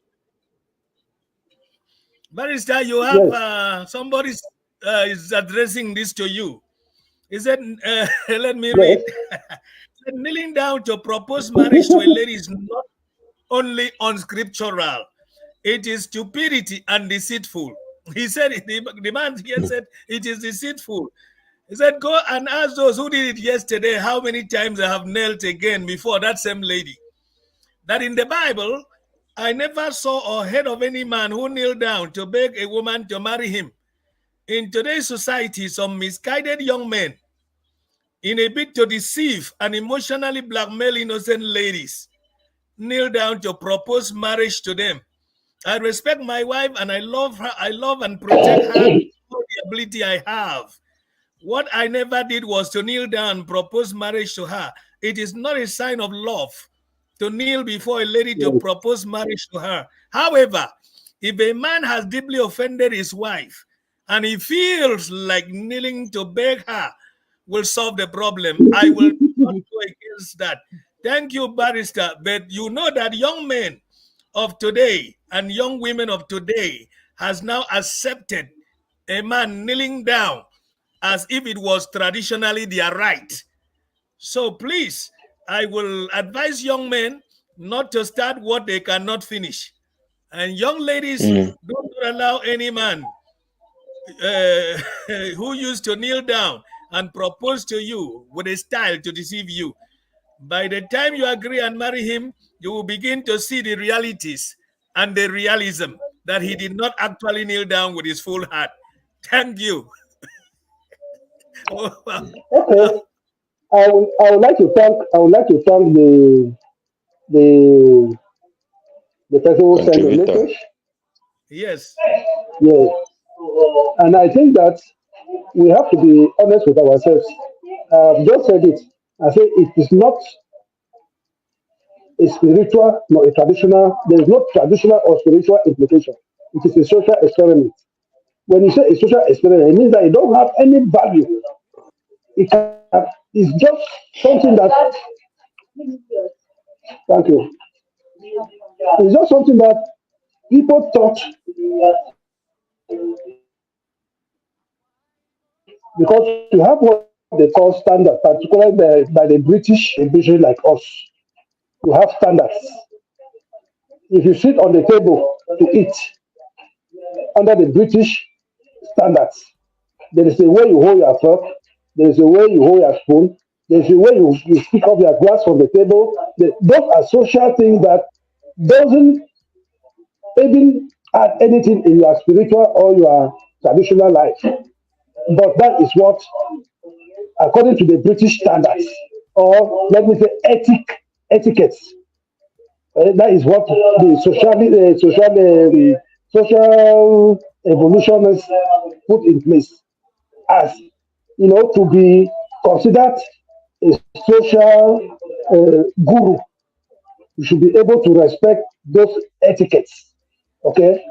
Barrister, you have
yes,
somebody is addressing this to you. He said, let me
yes,
read. Said, kneeling down to propose marriage to a lady is not only unscriptural, it is stupidity and deceitful. He said, the man here said, it is deceitful. He said, go and ask those who did it yesterday how many times I have knelt again before that same lady. That in the Bible, I never saw or heard of any man who kneeled down to beg a woman to marry him. In today's society, some misguided young men, in a bid to deceive and emotionally blackmail innocent ladies, kneel down to propose marriage to them. I respect my wife and I love her. I love and protect her with all the ability I have. What I never did was to kneel down and propose marriage to her. It is not a sign of love to kneel before a lady to
yes.
propose marriage to her. However, if a man has deeply offended his wife and he feels like kneeling to beg her will solve the problem, I will not go against against that. Thank you, barrister. But you know that young men of today and young women of today has now accepted a man kneeling down as if it was traditionally their right. So please, I will advise young men not to start what they cannot finish. And young ladies,
Mm.
don't allow any man uh, who used to kneel down and propose to you with a style to deceive you. By the time you agree and marry him, you will begin to see the realities and the realism that he did not actually kneel down with his full heart. Thank you.
Okay. I would like to thank the the person who sent the
Contributor.
message.
Yes.
Yes. And I think that we have to be honest with ourselves. I've just said it. I say it is not a spiritual nor a traditional. There is no traditional or spiritual implication. It is a social experiment. When you say a social experiment, it means that it don't have any value. It can, it's just something that. Thank you. It's just something that people thought because you have what they call standard, particularly by the British like us. You have standards. If you sit on the table to eat under the British standards, there is a way you hold your fork, there is a way you hold your spoon, there is a way you pick up your glass from the table. Those are social things that doesn't even add anything in your spiritual or your traditional life. But that is what, according to the British standards, or let me say etiquettes, that is what the social evolutionists put in place as to be considered a social guru. You should be able to respect those etiquettes. Okay,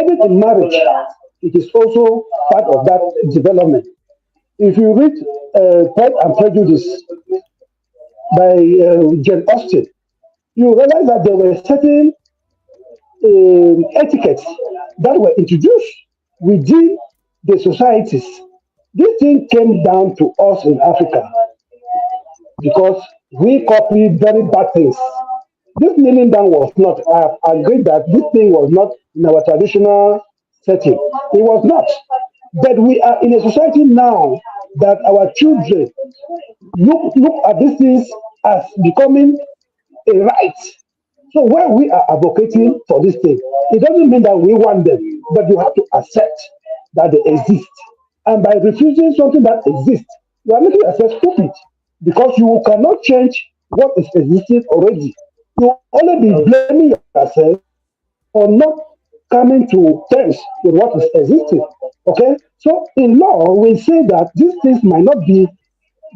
even in marriage, it is also part of that development. If you read Pride and Prejudice by Jane Austen, you realize that there were certain etiquettes that were introduced within the societies. This thing came down to us in Africa because we copied very bad things. This kneeling down was not, I agree that this thing was not in our traditional setting. It was not. But we are in a society now that our children look at these things as becoming a right. So when we are advocating for this thing, it doesn't mean that we want them, but you have to accept that they exist. And by refusing something that exists, you are making yourself stupid because you cannot change what is existing already. You only be blaming yourself for not coming to terms with what is existing. Okay? So in law, we say that these things might not be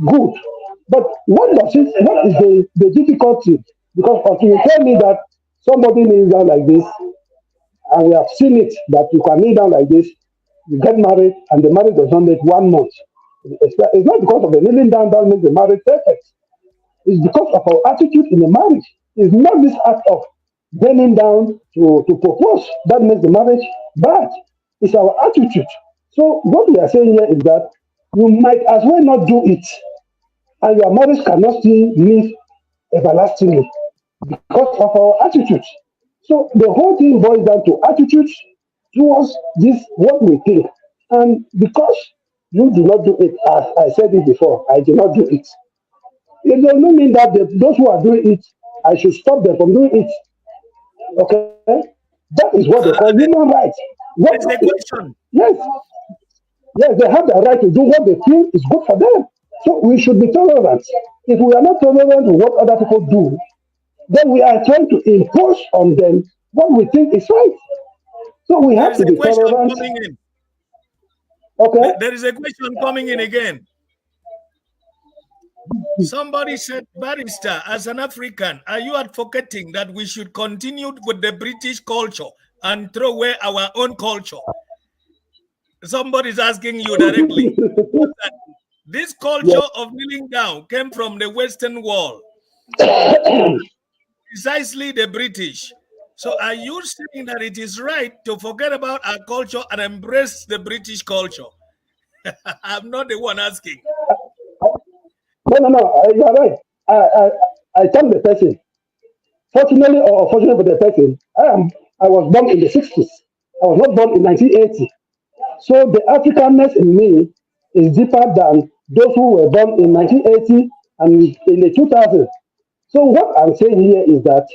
good. But what is the difficulty? Because until you tell me that somebody kneels down like this, and we have seen it that you can kneel down like this, you get married, and the marriage does not make 1 month. It's not because of the kneeling down that makes the marriage perfect. It's because of our attitude in the marriage. It's not this act of bending down to propose that makes the marriage bad. It's our attitude. So what we are saying here is that you might as well not do it, and your marriage cannot still live everlastingly because of our attitude. So the whole thing boils down to attitudes towards this what we think. And because you do not do it, as I said it before, I did not do it. It does not mean that those who are doing it, I should stop them from doing it. Okay? That is what they call human rights. What,
There's a question.
yes, yes, they have the right to do what they feel is good for them. So we should be tolerant. If we are not tolerant to what other people do, then we are trying to impose on them what we think is right. So we
There
have
is
to
a
be
question
tolerant.
coming in.
Okay?
There is a question coming in again. Somebody said, Barrister, as an African, are you advocating that we should continue with the British culture and throw away our own culture? Somebody's asking you directly. This culture
Yes.
of kneeling down came from the Western world. precisely the British. So are you saying that it is right to forget about our culture and embrace the British culture? I'm not the one asking.
No, no, no. You are right. I tell the person. Fortunately or unfortunately for the person, I was born in the 60s. I was not born in 1980. So the Africanness in me is deeper than those who were born in 1980 and in the 2000s. So what I'm saying here is that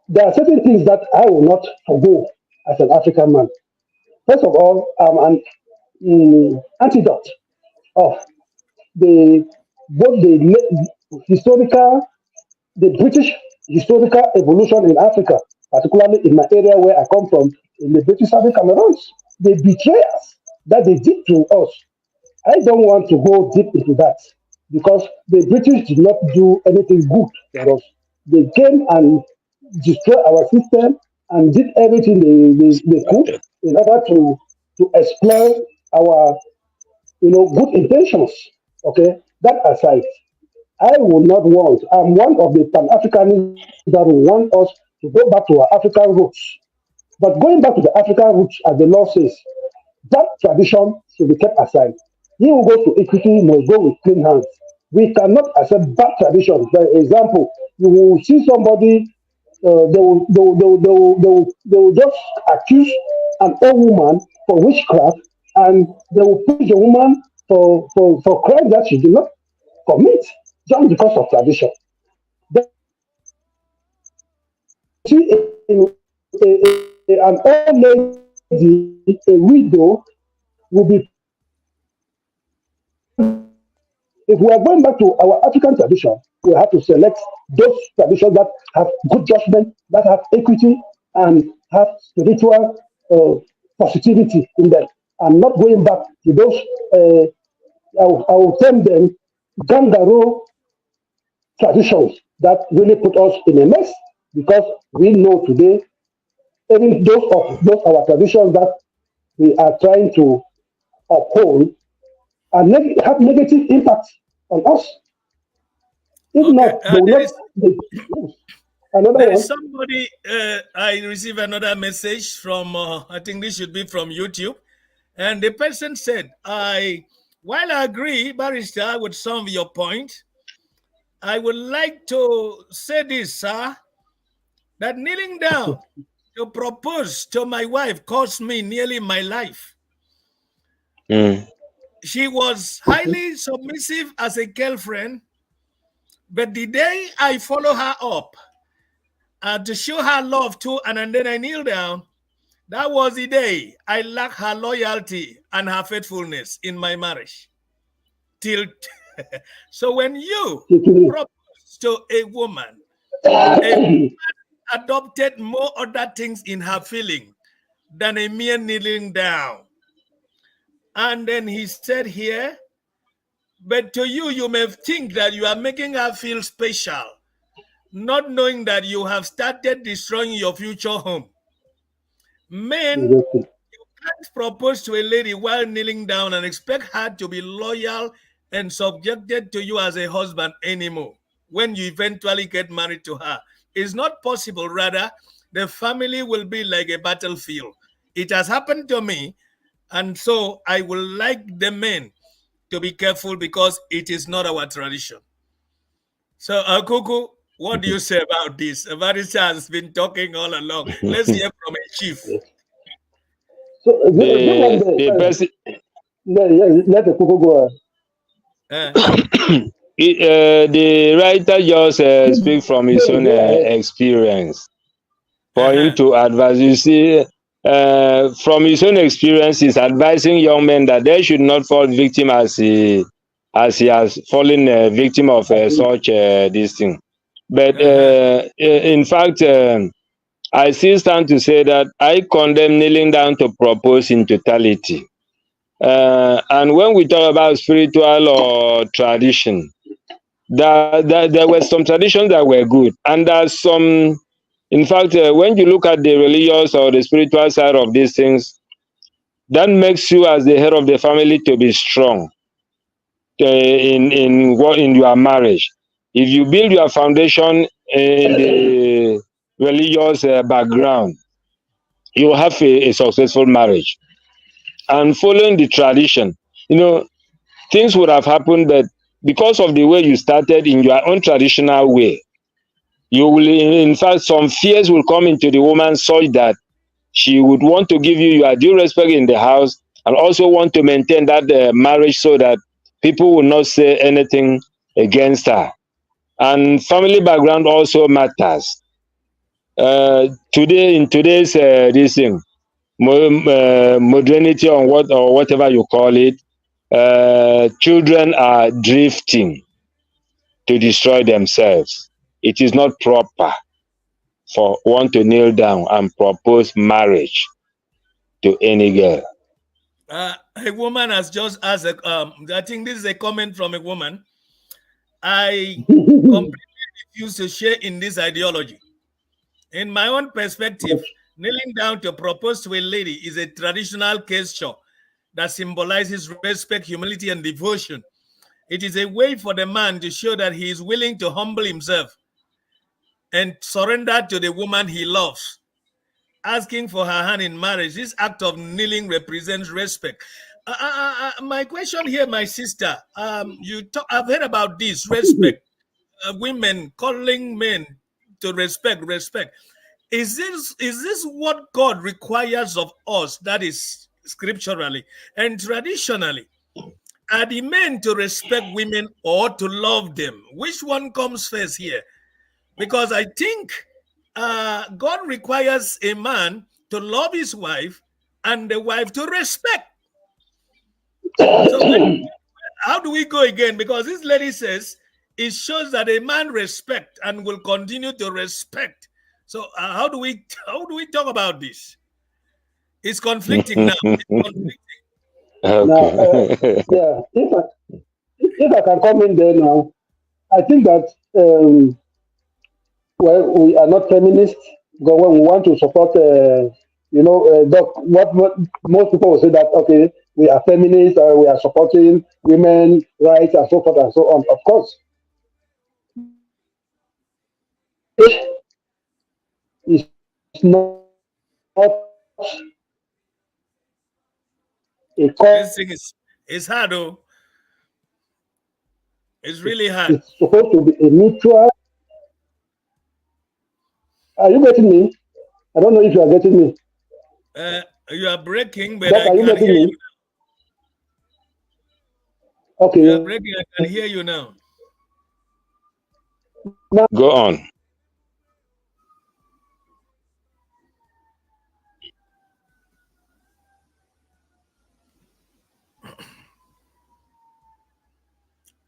there are certain things that I will not forgo as an African man. First of all, I'm an antidote of the both historical, the British historical evolution in Africa, particularly in my area where I come from, in the British Southern Cameroons, the betrayals that they did to us. I don't want to go deep into that because the British did not do anything good for us. They came and destroyed our system and did everything they could in order to exploit our good intentions. Okay, that aside, I will not want. I'm one of the Pan Africanists that will want us to go back to our African roots. But going back to the African roots, as the law says, that tradition should be kept aside. He who goes to equity must go with clean hands. We cannot accept bad traditions. For example, you will see somebody, they will just accuse an old woman for witchcraft and they will punish the woman for crime that she did not commit just because of tradition. Then you see an old lady, a widow, will be punished for marrying a man that is not her husband. If we are going back to our African tradition, we have to select those traditions that have good judgment, that have equity, and have spiritual positivity in them. I'm not going back to those, I will term them kangaroo traditions that really put us in a mess because we know today, even those our traditions that we are trying to uphold have negative impact on us. If
Okay,
not, they will not. Yes. Another
there is
one.
somebody. I received another message from. I think this should be from YouTube, and the person said, "I, while I agree, barrister, with some of your point, I would like to say this, sir, that kneeling down to propose to my wife cost me nearly my life.
Mm.
She was highly submissive as a girlfriend, but the day I follow her up to show her love too, and then I kneel down, that was the day I lacked her loyalty and her faithfulness in my marriage. Till so when you propose to a woman adopted more other things in her feeling than a mere kneeling down. And then he said here, but to you, you may think that you are making her feel special, not knowing that you have started destroying your future home. Men, you can't propose to a lady while kneeling down and expect her to be loyal and subjected to you as a husband anymore when you eventually get married to her. It's not possible. Rather, the family will be like a battlefield. It has happened to me, and so I will like the men to be careful because it is not our tradition. So, Akuku, what do you say about this? Evarista has been talking all along. Let's hear from a chief.
So this one
The
there,
person,
let the people go.
Uh,
the writer just speak from his
Go
own
ahead.
experience for him
uh-huh.
to advise. You see, from his own experience, he's advising young men that they should not fall victim as he has fallen victim of such this thing. But
Uh-huh.
in fact, I still stand to say that I condemn kneeling down to propose in totality. And when we talk about spiritual or tradition, there were some traditions that were good, and there's some. In fact, when you look at the religious or the spiritual side of these things, that makes you as the head of the family to be strong in your marriage. If you build your foundation in the religious background, you will have a successful marriage. And following the tradition, you know, things would have happened, but because of the way you started in your own traditional way, you will, in fact, some fears will come into the woman such that she would want to give you your due respect in the house and also want to maintain that marriage so that people will not say anything against her. And family background also matters. Today, in today's this thing, modernity or what or whatever you call it, children are drifting to destroy themselves. It is not proper for one to kneel down and propose marriage to any girl.
A woman has just asked, I think this is a comment from a woman. I completely refuse to share in this ideology. In my own perspective, kneeling down to propose to a lady is a traditional gesture that symbolizes respect, humility, and devotion. It is a way for the man to show that he is willing to humble himself and surrender to the woman he loves. Asking for her hand in marriage, this act of kneeling represents respect. My question here, my sister, I've heard about this respect, women calling men to respect. Is this what God requires of us? That is scripturally and traditionally. Are the men to respect women or to love them? Which one comes first here? Because I think God requires a man to love his wife and the wife to respect. So how do we go again? Because this lady says it shows that a man respect and will continue to respect. So how do we talk about this? It's conflicting now. It's conflicting.
Now,
Okay.
yeah, if I can come in there now, I think that well, we are not feminists. Because when we want to support, what most people will say that okay, we are feminists, we are supporting women rights and so forth and so on. Of course, it's not a
This
cause.
thing is hard though. It's really hard.
It's supposed to be a mutual. Are you getting me? I don't know if you are getting me.
Uh, you are breaking, but
Doc,
I
are you
can
getting
hear
me?
you. You are
Okay.
breaking. I can hear you now.
Now,
Go on.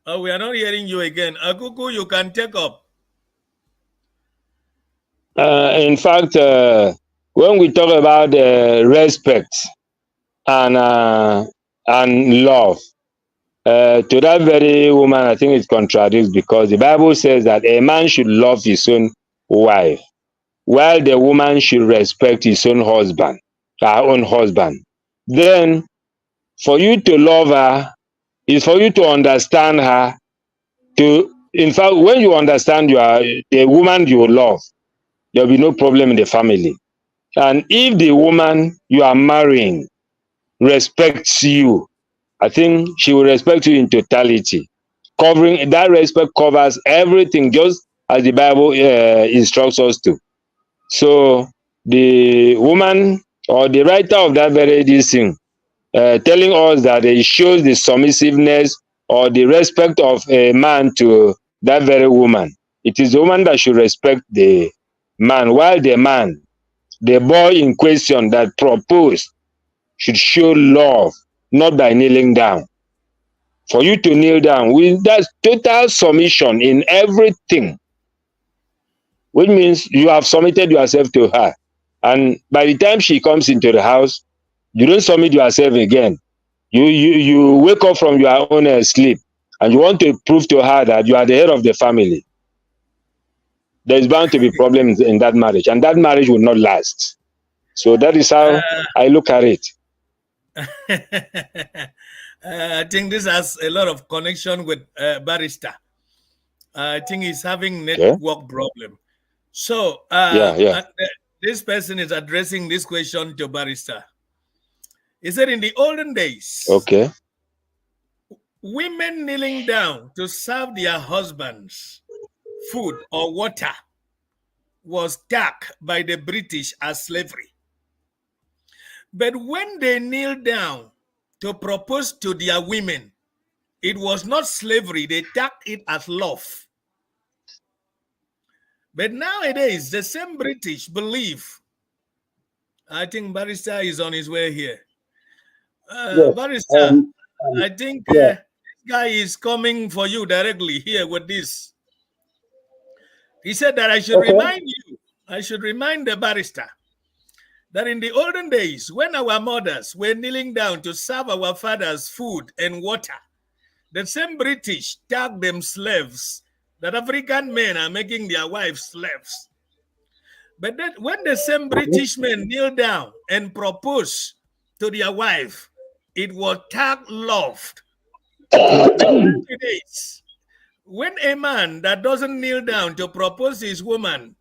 Oh, we are not hearing you again. Akuku, you can take up.
In fact, when we talk about respect and love, to that very woman, I think it contradicts because the Bible says that a man should love his own wife, while the woman should respect his own husband, her own husband. Then, for you to love her is for you to understand her. In fact, when you understand the woman you love, there will be no problem in the family. And if the woman you are marrying respects you, I think she will respect you in totality. Covering that respect covers everything, just as the Bible instructs us to. So the woman or the writer of that very this thing telling us that it shows the submissiveness or the respect of a man to that very woman. It is the woman that should respect the man, while the man, the boy in question that proposed, should show love, not by kneeling down. For you to kneel down, that's total submission in everything, which means you have submitted yourself to her. And by the time she comes into the house, you don't submit yourself again. You wake up from your own sleep and you want to prove to her that you are the head of the family. There's bound to be problems in that marriage, and that marriage will not last. So that is how
Uh,
I look at it.
I think this has a lot of connection with Barrister. I think he's having
Okay.
network problem. So
Yeah, yeah.
this person is addressing this question to Barrister. He said in the olden days,
Okay.
women kneeling down to serve their husbands food or water was tagged by the British as slavery. But when they kneeled down to propose to their women, it was not slavery, they tagged it as love. But nowadays, the same British believe, I think Barrister is on his way here.
Yes.
Barrister,
Um,
I think
yeah.
this guy is coming for you directly here with this. He said that
Okay.
I should remind the barrister that in the olden days, when our mothers were kneeling down to serve our fathers food and water, the same British tagged them slaves, that African men are making their wives slaves. But then when the same British men kneel down and propose to their wife, it was tagged loved. But nowadays, when a man that doesn't kneel down to propose his woman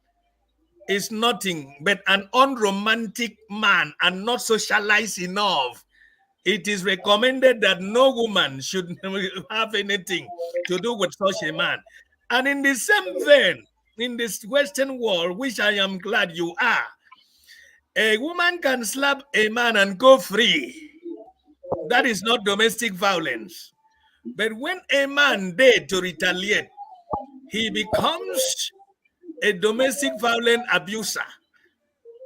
is nothing but an unromantic man and not socialized enough, it is recommended that no woman should have anything to do with such a man. And in the same vein, in this Western world, which I am glad you are, a woman can slap a man and go free. That is not domestic violence. But when a man dare to retaliate, he becomes a domestic violent abuser,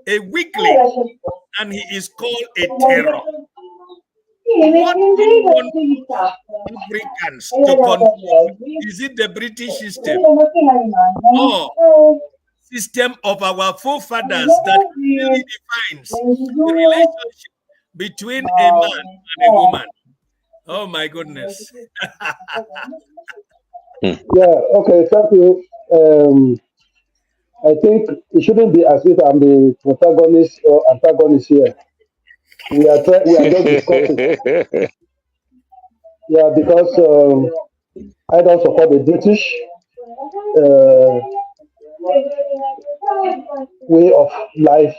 a weakling, and he is called a terror. What do you want Africans to control? Is it the British system or system of our forefathers that clearly defines the relationship between a man and a woman? Oh my goodness.
Hmm.
Yeah. Okay. Thank you. I think it shouldn't be as if I'm the protagonist or antagonist here. We are just discussing. Yeah, because I don't support the British uh, way of life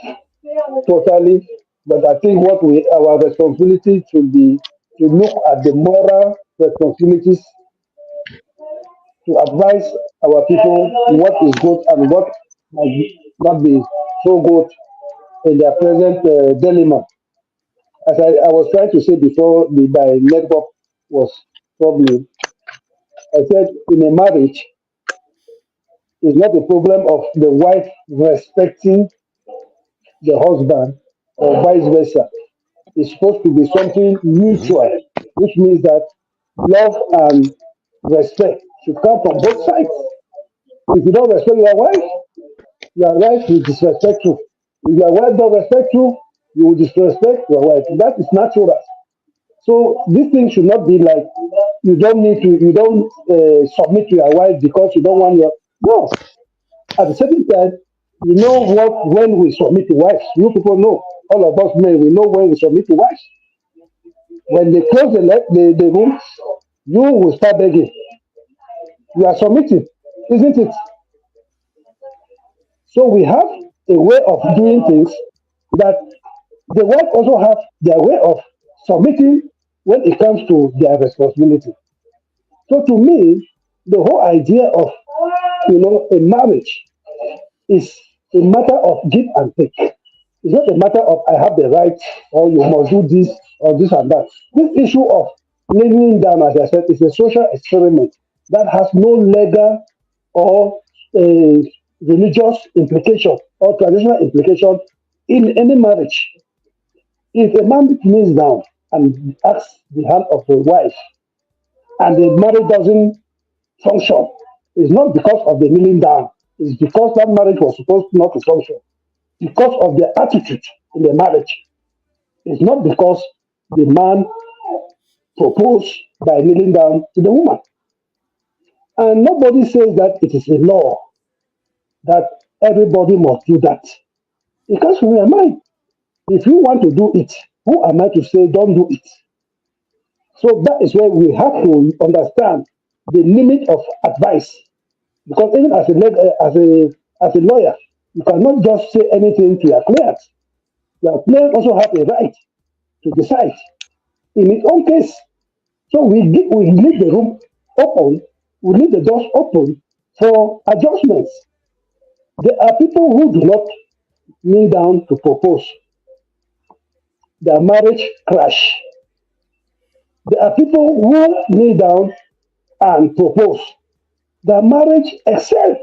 totally. But I think our responsibility should be to look at the moral responsibilities to advise our people what is good and what might not be so good in their present dilemma. As I was trying to say before my network was probably, I said in a marriage, it's not a problem of the wife respecting the husband or vice versa. It's supposed to be something
Mhm.
mutual, which means that love and respect should come from both sides. If you don't respect your wife will disrespect you. If your wife don't respect you, you will disrespect your wife. That is natural. So this thing should not be like you don't submit to your wife because you don't want your no. At the same time, you know what when we submit to wives. You people know, all of us men, we know when we submit to wives. When they close the room, you will start begging. You are submitting, isn't it? So we have a way of doing things that the wife also have their way of submitting when it comes to their responsibility. So to me, the whole idea of a marriage is a matter of give and take. It's not a matter of I have the right or you must do this or this and that. This issue of laying down, as I said, is a social experiment that has no legal or religious implication or traditional implication in any marriage. If a man kneels down and asks the hand of the wife and the marriage doesn't function, it's not because of the kneeling down. It's because that marriage was supposed not to function. Because of the attitude in the marriage. It's not because the man proposed by kneeling down to the woman. And nobody says that it is a law that everybody must do that. Because who am I? If you want to do it, who am I to say don't do it? So that is where we have to understand the limit of advice. Because even as a lawyer, you cannot just say anything to your client. Your client also have a right to decide in its own case. So we leave the room open, we leave the doors open for adjustments. There are people who do not kneel down to propose. Their marriage crash. There are people who kneel down and propose. Their marriage excel.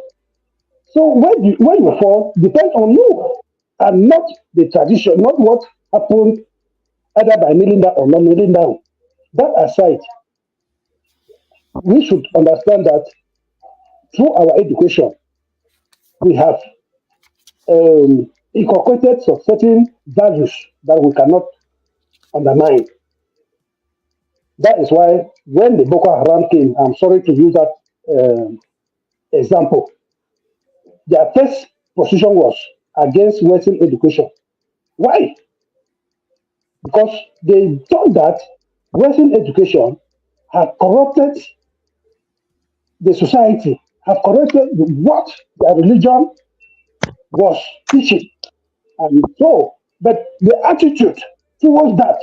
So when you fall depends on you and not the tradition, not what happened either by kneeling down or not kneeling down. That aside, we should understand that through our education, we have inculcated some certain values that we cannot undermine. That is why when the Boko Haram came, I'm sorry to use that example, their first position was against Western education. Why? Because they thought that Western education had corrupted the society, have corrupted what their religion was teaching. And so, but the attitude towards that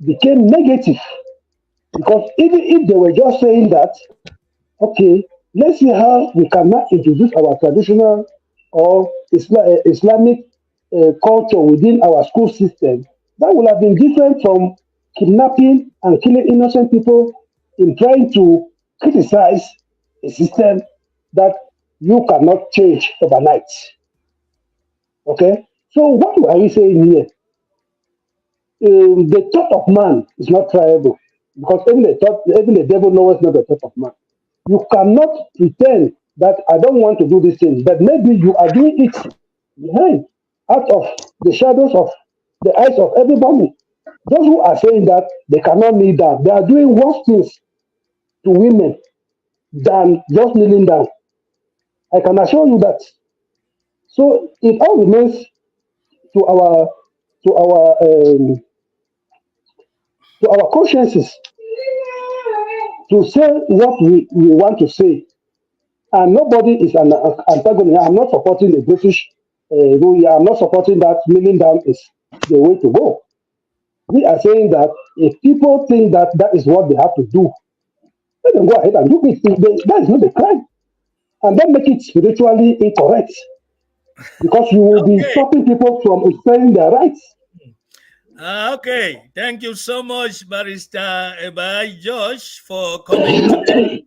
became negative because even if they were just saying that, okay, let's see how we can now introduce our traditional or Islamic culture within our school system, that would have been different from kidnapping and killing innocent people in trying to criticize a system that you cannot change overnight. Okay? So, what are we saying here? The thought of man is not triable because even the devil knows not the thought of man. You cannot pretend that I don't want to do this thing, but maybe you are doing it behind, out of the shadows of the eyes of everybody. Those who are saying that they cannot kneel down, they are doing worse things to women than just kneeling down. I can assure you that. So it all remains to our to our um, to our consciences to say what we want to say. And nobody is an antagonist. I'm not supporting the British rule. I'm not supporting that kneeling down is the way to go. We are saying that if people think that that is what they have to do, let them go ahead and do it. That is not a crime. And don't make it spiritually incorrect because you will be
Okay.
stopping people from expressing their rights.
Okay. Thank you so much, Barrister Ebai Josh, for coming today.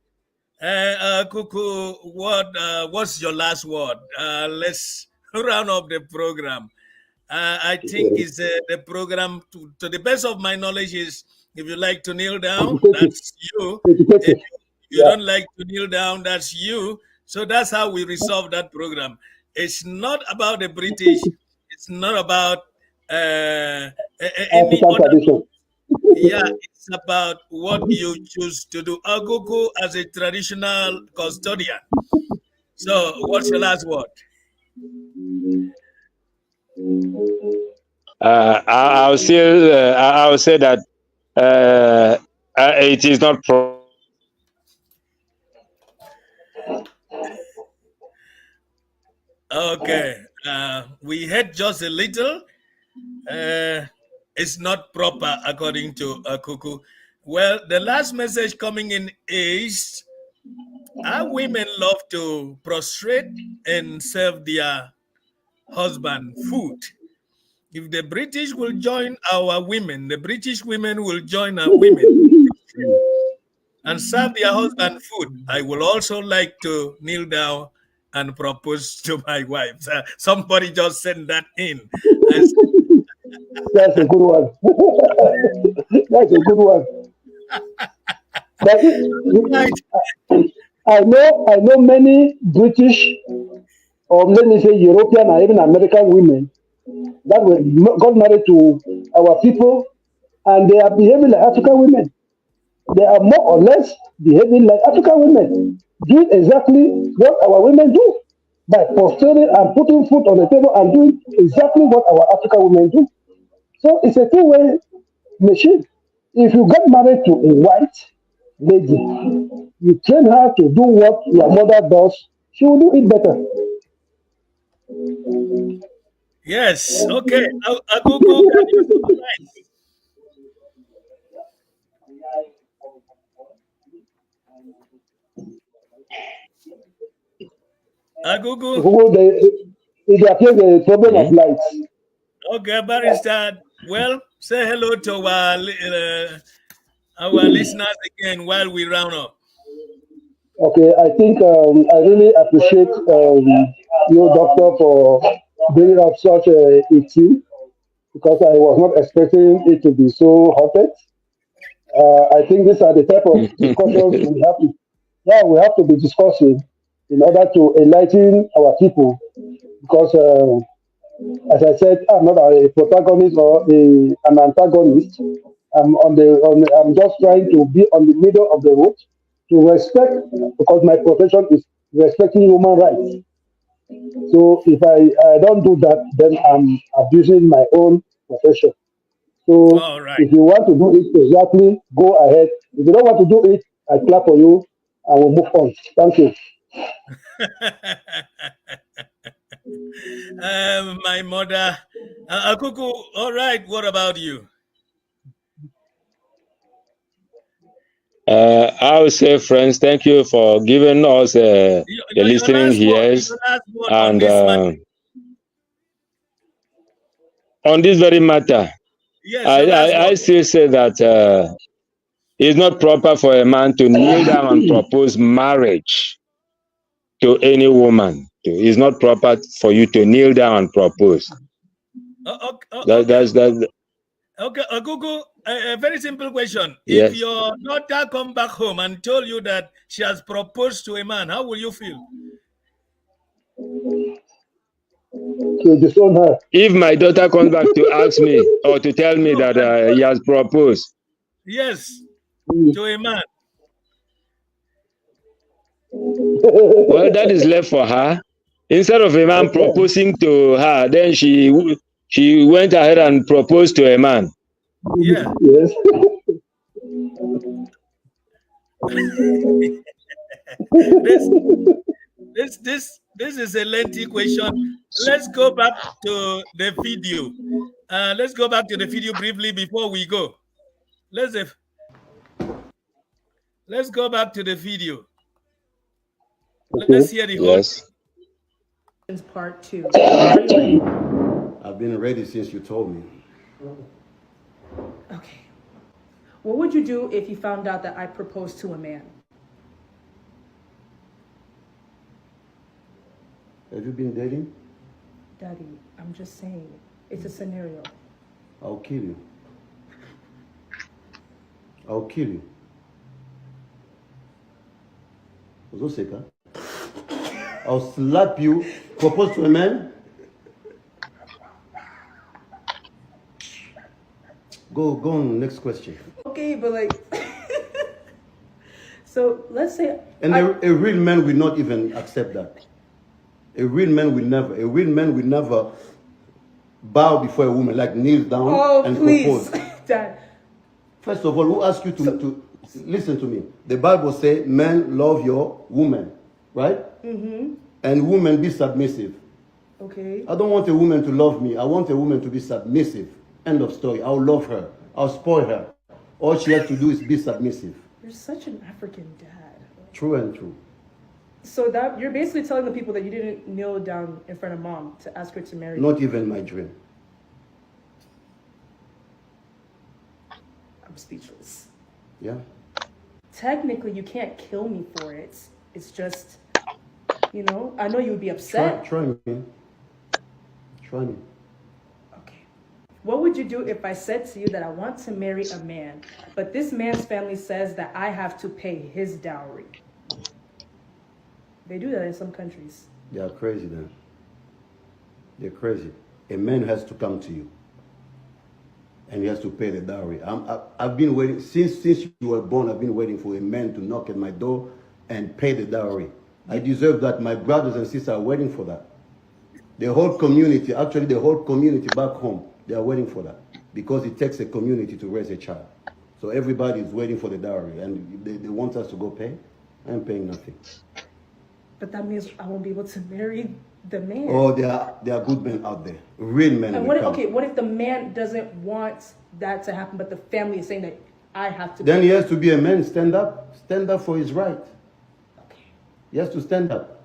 Kuku, what's your last word? Let's round up the program. I think is the program, to the best of my knowledge, is if you like to kneel down,
Educative.
that's you. If
Educative.
you
Yeah.
don't like to kneel down, that's you. So that's how we resolve that program. It's not about the British. It's not about any
African
other.
tradition.
Yeah, it's about what you choose to do. Agogo as a traditional custodian. So, what's your last word?
I'll say that it is not
Okay, we had just a little. Uh, it's not proper according to Kuku. Well, the last message coming in is: our women love to prostrate and serve their husband food. If the British will join our women, the British women will join our women and serve their husband food. I will also like to kneel down and propose to my wife. Somebody just sent that in. I said,
That's a good one. That's a good one. But
right.
I know many British or let me say European or even American women that got married to our people and they are behaving like African women. They are more or less behaving like African women, doing exactly what our women do by prostrating and putting food on the table and doing exactly what our African women do. So it's a two-way machine. If you get married to a white lady, you train her to do what your mother does she will do it better.
Yes. Okay. Agugu, can you summarize? Agugu.
Google it appears a problem of
Hmm?
light.
Okay, Barrister. Well, say hello to our listeners again while we round up.
Okay, I think I really appreciate you, doctor, for bringing up such a team because I was not expecting it to be so hot. I think these are the type of discussions we have to, yeah, we have to be discussing in order to enlighten our people. Because, as I said, I'm not a protagonist or an antagonist. I'm just trying to be on the middle of the road to respect, because my profession is respecting human rights. So if I don't do that, then I'm abusing my own profession. So
All right.
if you want to do it exactly, go ahead. If you don't want to do it, I clap for you and we'll move on. Thank you.
My mother. Akuku, all right. What about you?
I would say, friends, thank you for giving us the
Your
listening
last word.
ears.
Your last word on
And
this matter.
on this very matter,
Yes, your last
I
word.
still say that it's not proper for a man to kneel down and propose marriage to any woman. It's not proper for you to kneel down and propose.
Okay.
That.
Okay, Google, a very simple question. If
Yes.
your daughter come back home and told you that she has proposed to a man, how will you feel?
To disown her.
If my daughter comes back to ask me or to tell me
No,
that
and
he has proposed,
yes, to a man.
well, that is left for her. Instead of a man
Okay.
proposing to her, then she went ahead and proposed to a man.
Yeah.
Yes.
This this is a lengthy question. Let's go back to the video. Let's go back to the video briefly before we go. Let's uh, let's go back to the video.
Okay.
Let's hear the whole.
Yes.
Part 2. Are you ready?
I've been ready since you told me.
Okay. What would you do if you found out that I proposed to a man?
Have you been dating?
Daddy, I'm just saying. It's a scenario.
I'll kill you. I'll kill you. Zoseka. I'll slap you. Propose to a man? Go on, next question.
Okay, but like... So, let's say...
And a real man will not even accept that. A real man will never bow before a woman, like kneel down and
please.
propose.
Dad.
First of all, who asked you to listen to me? The Bible says, men love your woman, right? Mm-hmm. And women be submissive.
Okay.
I don't want a woman to love me. I want a woman to be submissive. End of story. I'll love her. I'll spoil her. All she has to do is be submissive.
You're such an African dad.
True and true.
So that you're basically telling the people that you didn't kneel down in front of mom to ask her to marry you.
Not even my dream.
I'm speechless.
Yeah.
Technically, you can't kill me for it. It's just, I know you would be upset.
Try me. Try me.
Okay. What would you do if I said to you that I want to marry a man, but this man's family says that I have to pay his dowry? They do that in some countries.
They are crazy then. They're crazy. A man has to come to you. And he has to pay the dowry. I've been waiting, since you were born, I've been waiting for a man to knock at my door and pay the dowry. I deserve that. My brothers and sisters are waiting for that. The whole community, actually the whole community back home, they are waiting for that. Because it takes a community to raise a child. So everybody is waiting for the dowry. And they want us to go pay. I'm paying nothing.
But that means I won't be able to marry the man.
Oh, there are good men out there, real men.
And
will come.
what if the man doesn't want that to happen, but the family is saying that I have to?
Then he has to be a man. Stand up for his right.
Okay.
He has to stand up.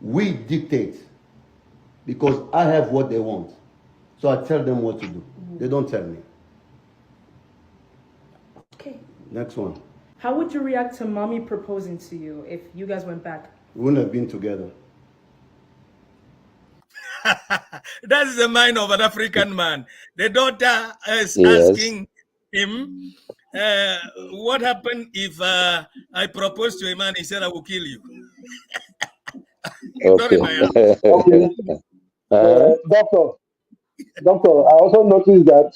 We dictate because I have what they want, so I tell them what to do. They don't tell me.
Okay.
Next one.
How would you react to mommy proposing to you if you guys went back?
We wouldn't have been together.
That is the mind of an African man. The daughter is
Yes.
asking him, what happened if I propose to a man, he said, I will kill you. Not
Okay.
in my house.
Okay. Doctor, I also noticed that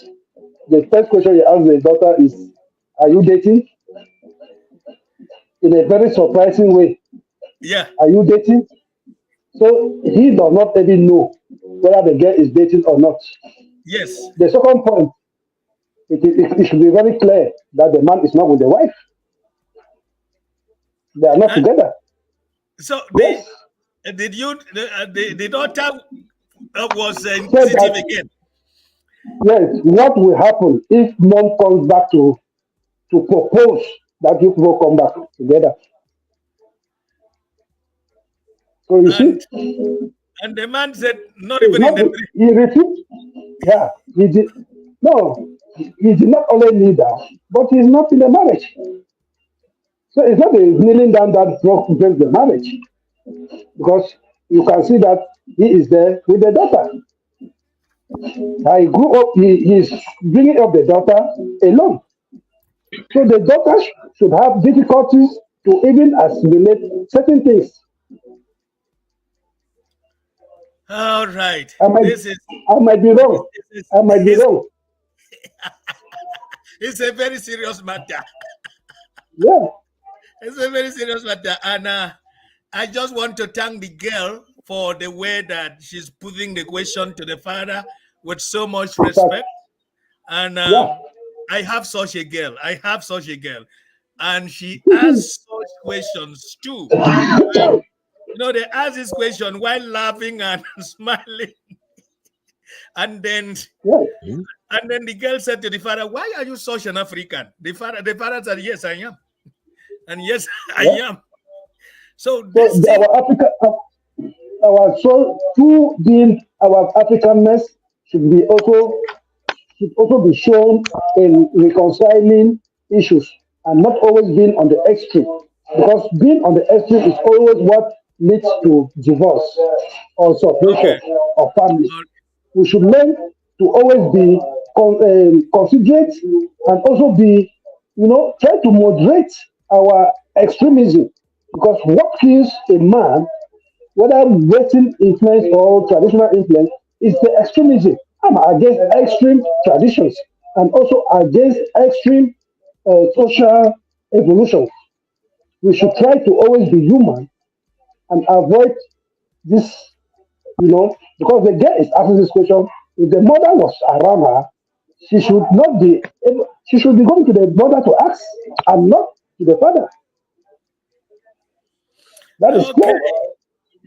the first question you asked the daughter is, "Are you dating?" In a very surprising way,
Yeah.
"Are you dating?" So he does not even know whether the girl is dating or not.
Yes.
The second point, it should be very clear that the man is not with the wife. They are not together.
So
Yes.
the daughter was
Said
inquisitive
that,
again.
yes, what will happen if mom comes back to propose that you people come back together? So you see,
And the man said, not
it's
even in
not
the
the,
dream.
he refused. Yeah, he did. No, he did not only need that, but he's not in the marriage. So it's not a kneeling down that breaks the marriage, because you can see that he is there with the daughter. I grew up. He's bringing up the daughter alone. So the daughter should have difficulties to even assimilate certain things.
All right.
I might,
This is
I might be wrong. I might be
it's,
wrong.
it's a very serious matter.
Yeah.
It's a very serious matter. And I just want to thank the girl for the way that she's putting the question to the father with so much
In fact,
respect. And
yeah.
I have such a girl. And she asks such questions too. They ask this question while laughing and smiling. And then
Yeah.
the girl said to the father, "Why are you such an African?" The father said, "Yes, I am." And yes, I
Yeah.
am. So
So
this thing,
our Africa, through being our Africanness should be also should also be shown in reconciling issues and not always being on the extreme. Because being on the extreme is always what leads to divorce or
okay.
separation of families.
All
We should learn to always be considerate and also be, try to moderate our extremism. Because what kills a man, whether Western influence or traditional influence, is the extremism. I'm against extreme traditions and also against extreme social evolution. We should try to always be human and avoid this, because the girl is asking this question. If the mother was around her, she should not be she should be going to the mother to ask and not to the father. That is
Okay.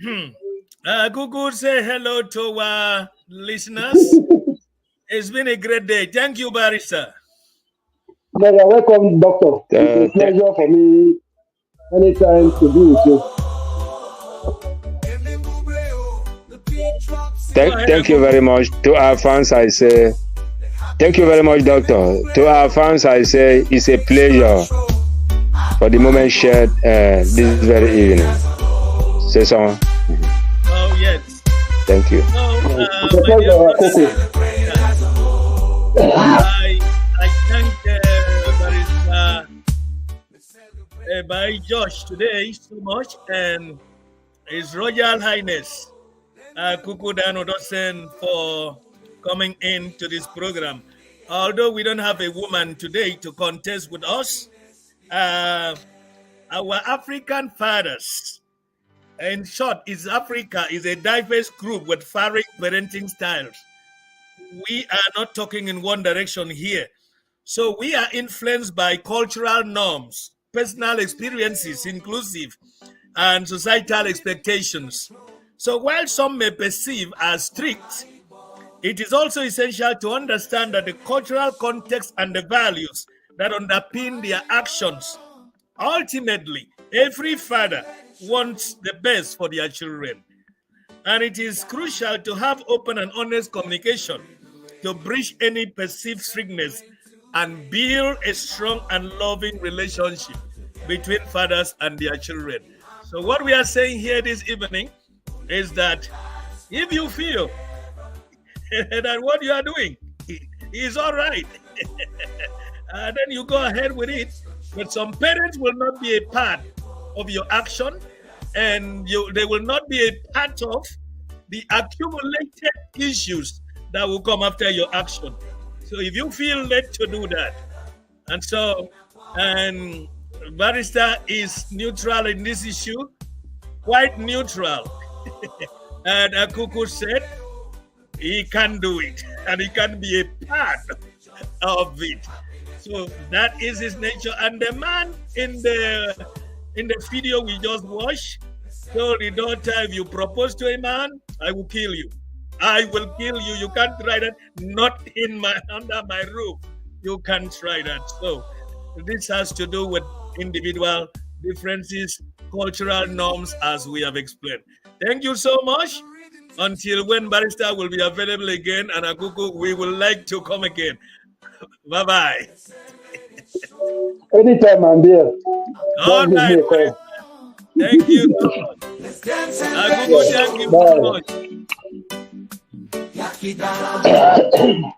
clear.
Google, say hello to our listeners. It's been a great day. Thank you, Barrister.
No, you're welcome, doctor. It's a pleasure for me anytime to be with you.
Thank you very much. To our fans, I say, thank you very much, Doctor. To our fans, I say, it's a pleasure for the moment shared this very evening. Say so.
Oh, yes.
Thank you.
It's a pleasure, Coco.
I thank Barrister by Josh today so much, and His Royal Highness Kuku Dano Dosen for coming into this program. Although we don't have a woman today to contest with us, our African fathers, in short, Africa is a diverse group with varying parenting styles. We are not talking in one direction here. So we are influenced by cultural norms, personal experiences, inclusive, and societal expectations. So while some may perceive as strict, it is also essential to understand that the cultural context and the values that underpin their actions. Ultimately, every father wants the best for their children, and it is crucial to have open and honest communication to bridge any perceived strictness and build a strong and loving relationship between fathers and their children. So, what we are saying here this evening is that if you feel that what you are doing is all right, then you go ahead with it. But some parents will not be a part of your action, and they will not be a part of the accumulated issues that will come after your action. So if you feel led to do that, and Barrister is neutral in this issue, quite neutral. And Akuku said he can do it, and he can be a part of it. So that is his nature. And the man in the video we just watched told the daughter, if you propose to a man, I will kill you. I will kill you. You can't try that. Not under my roof. You can't try that. So this has to do with individual differences, cultural norms, as we have explained. Thank you so much. Until when Barrister will be available again, and Akuku, we would like to come again. Bye-bye.
Anytime I'm there.
All right. Thank you so much. Akuku, thank you so much.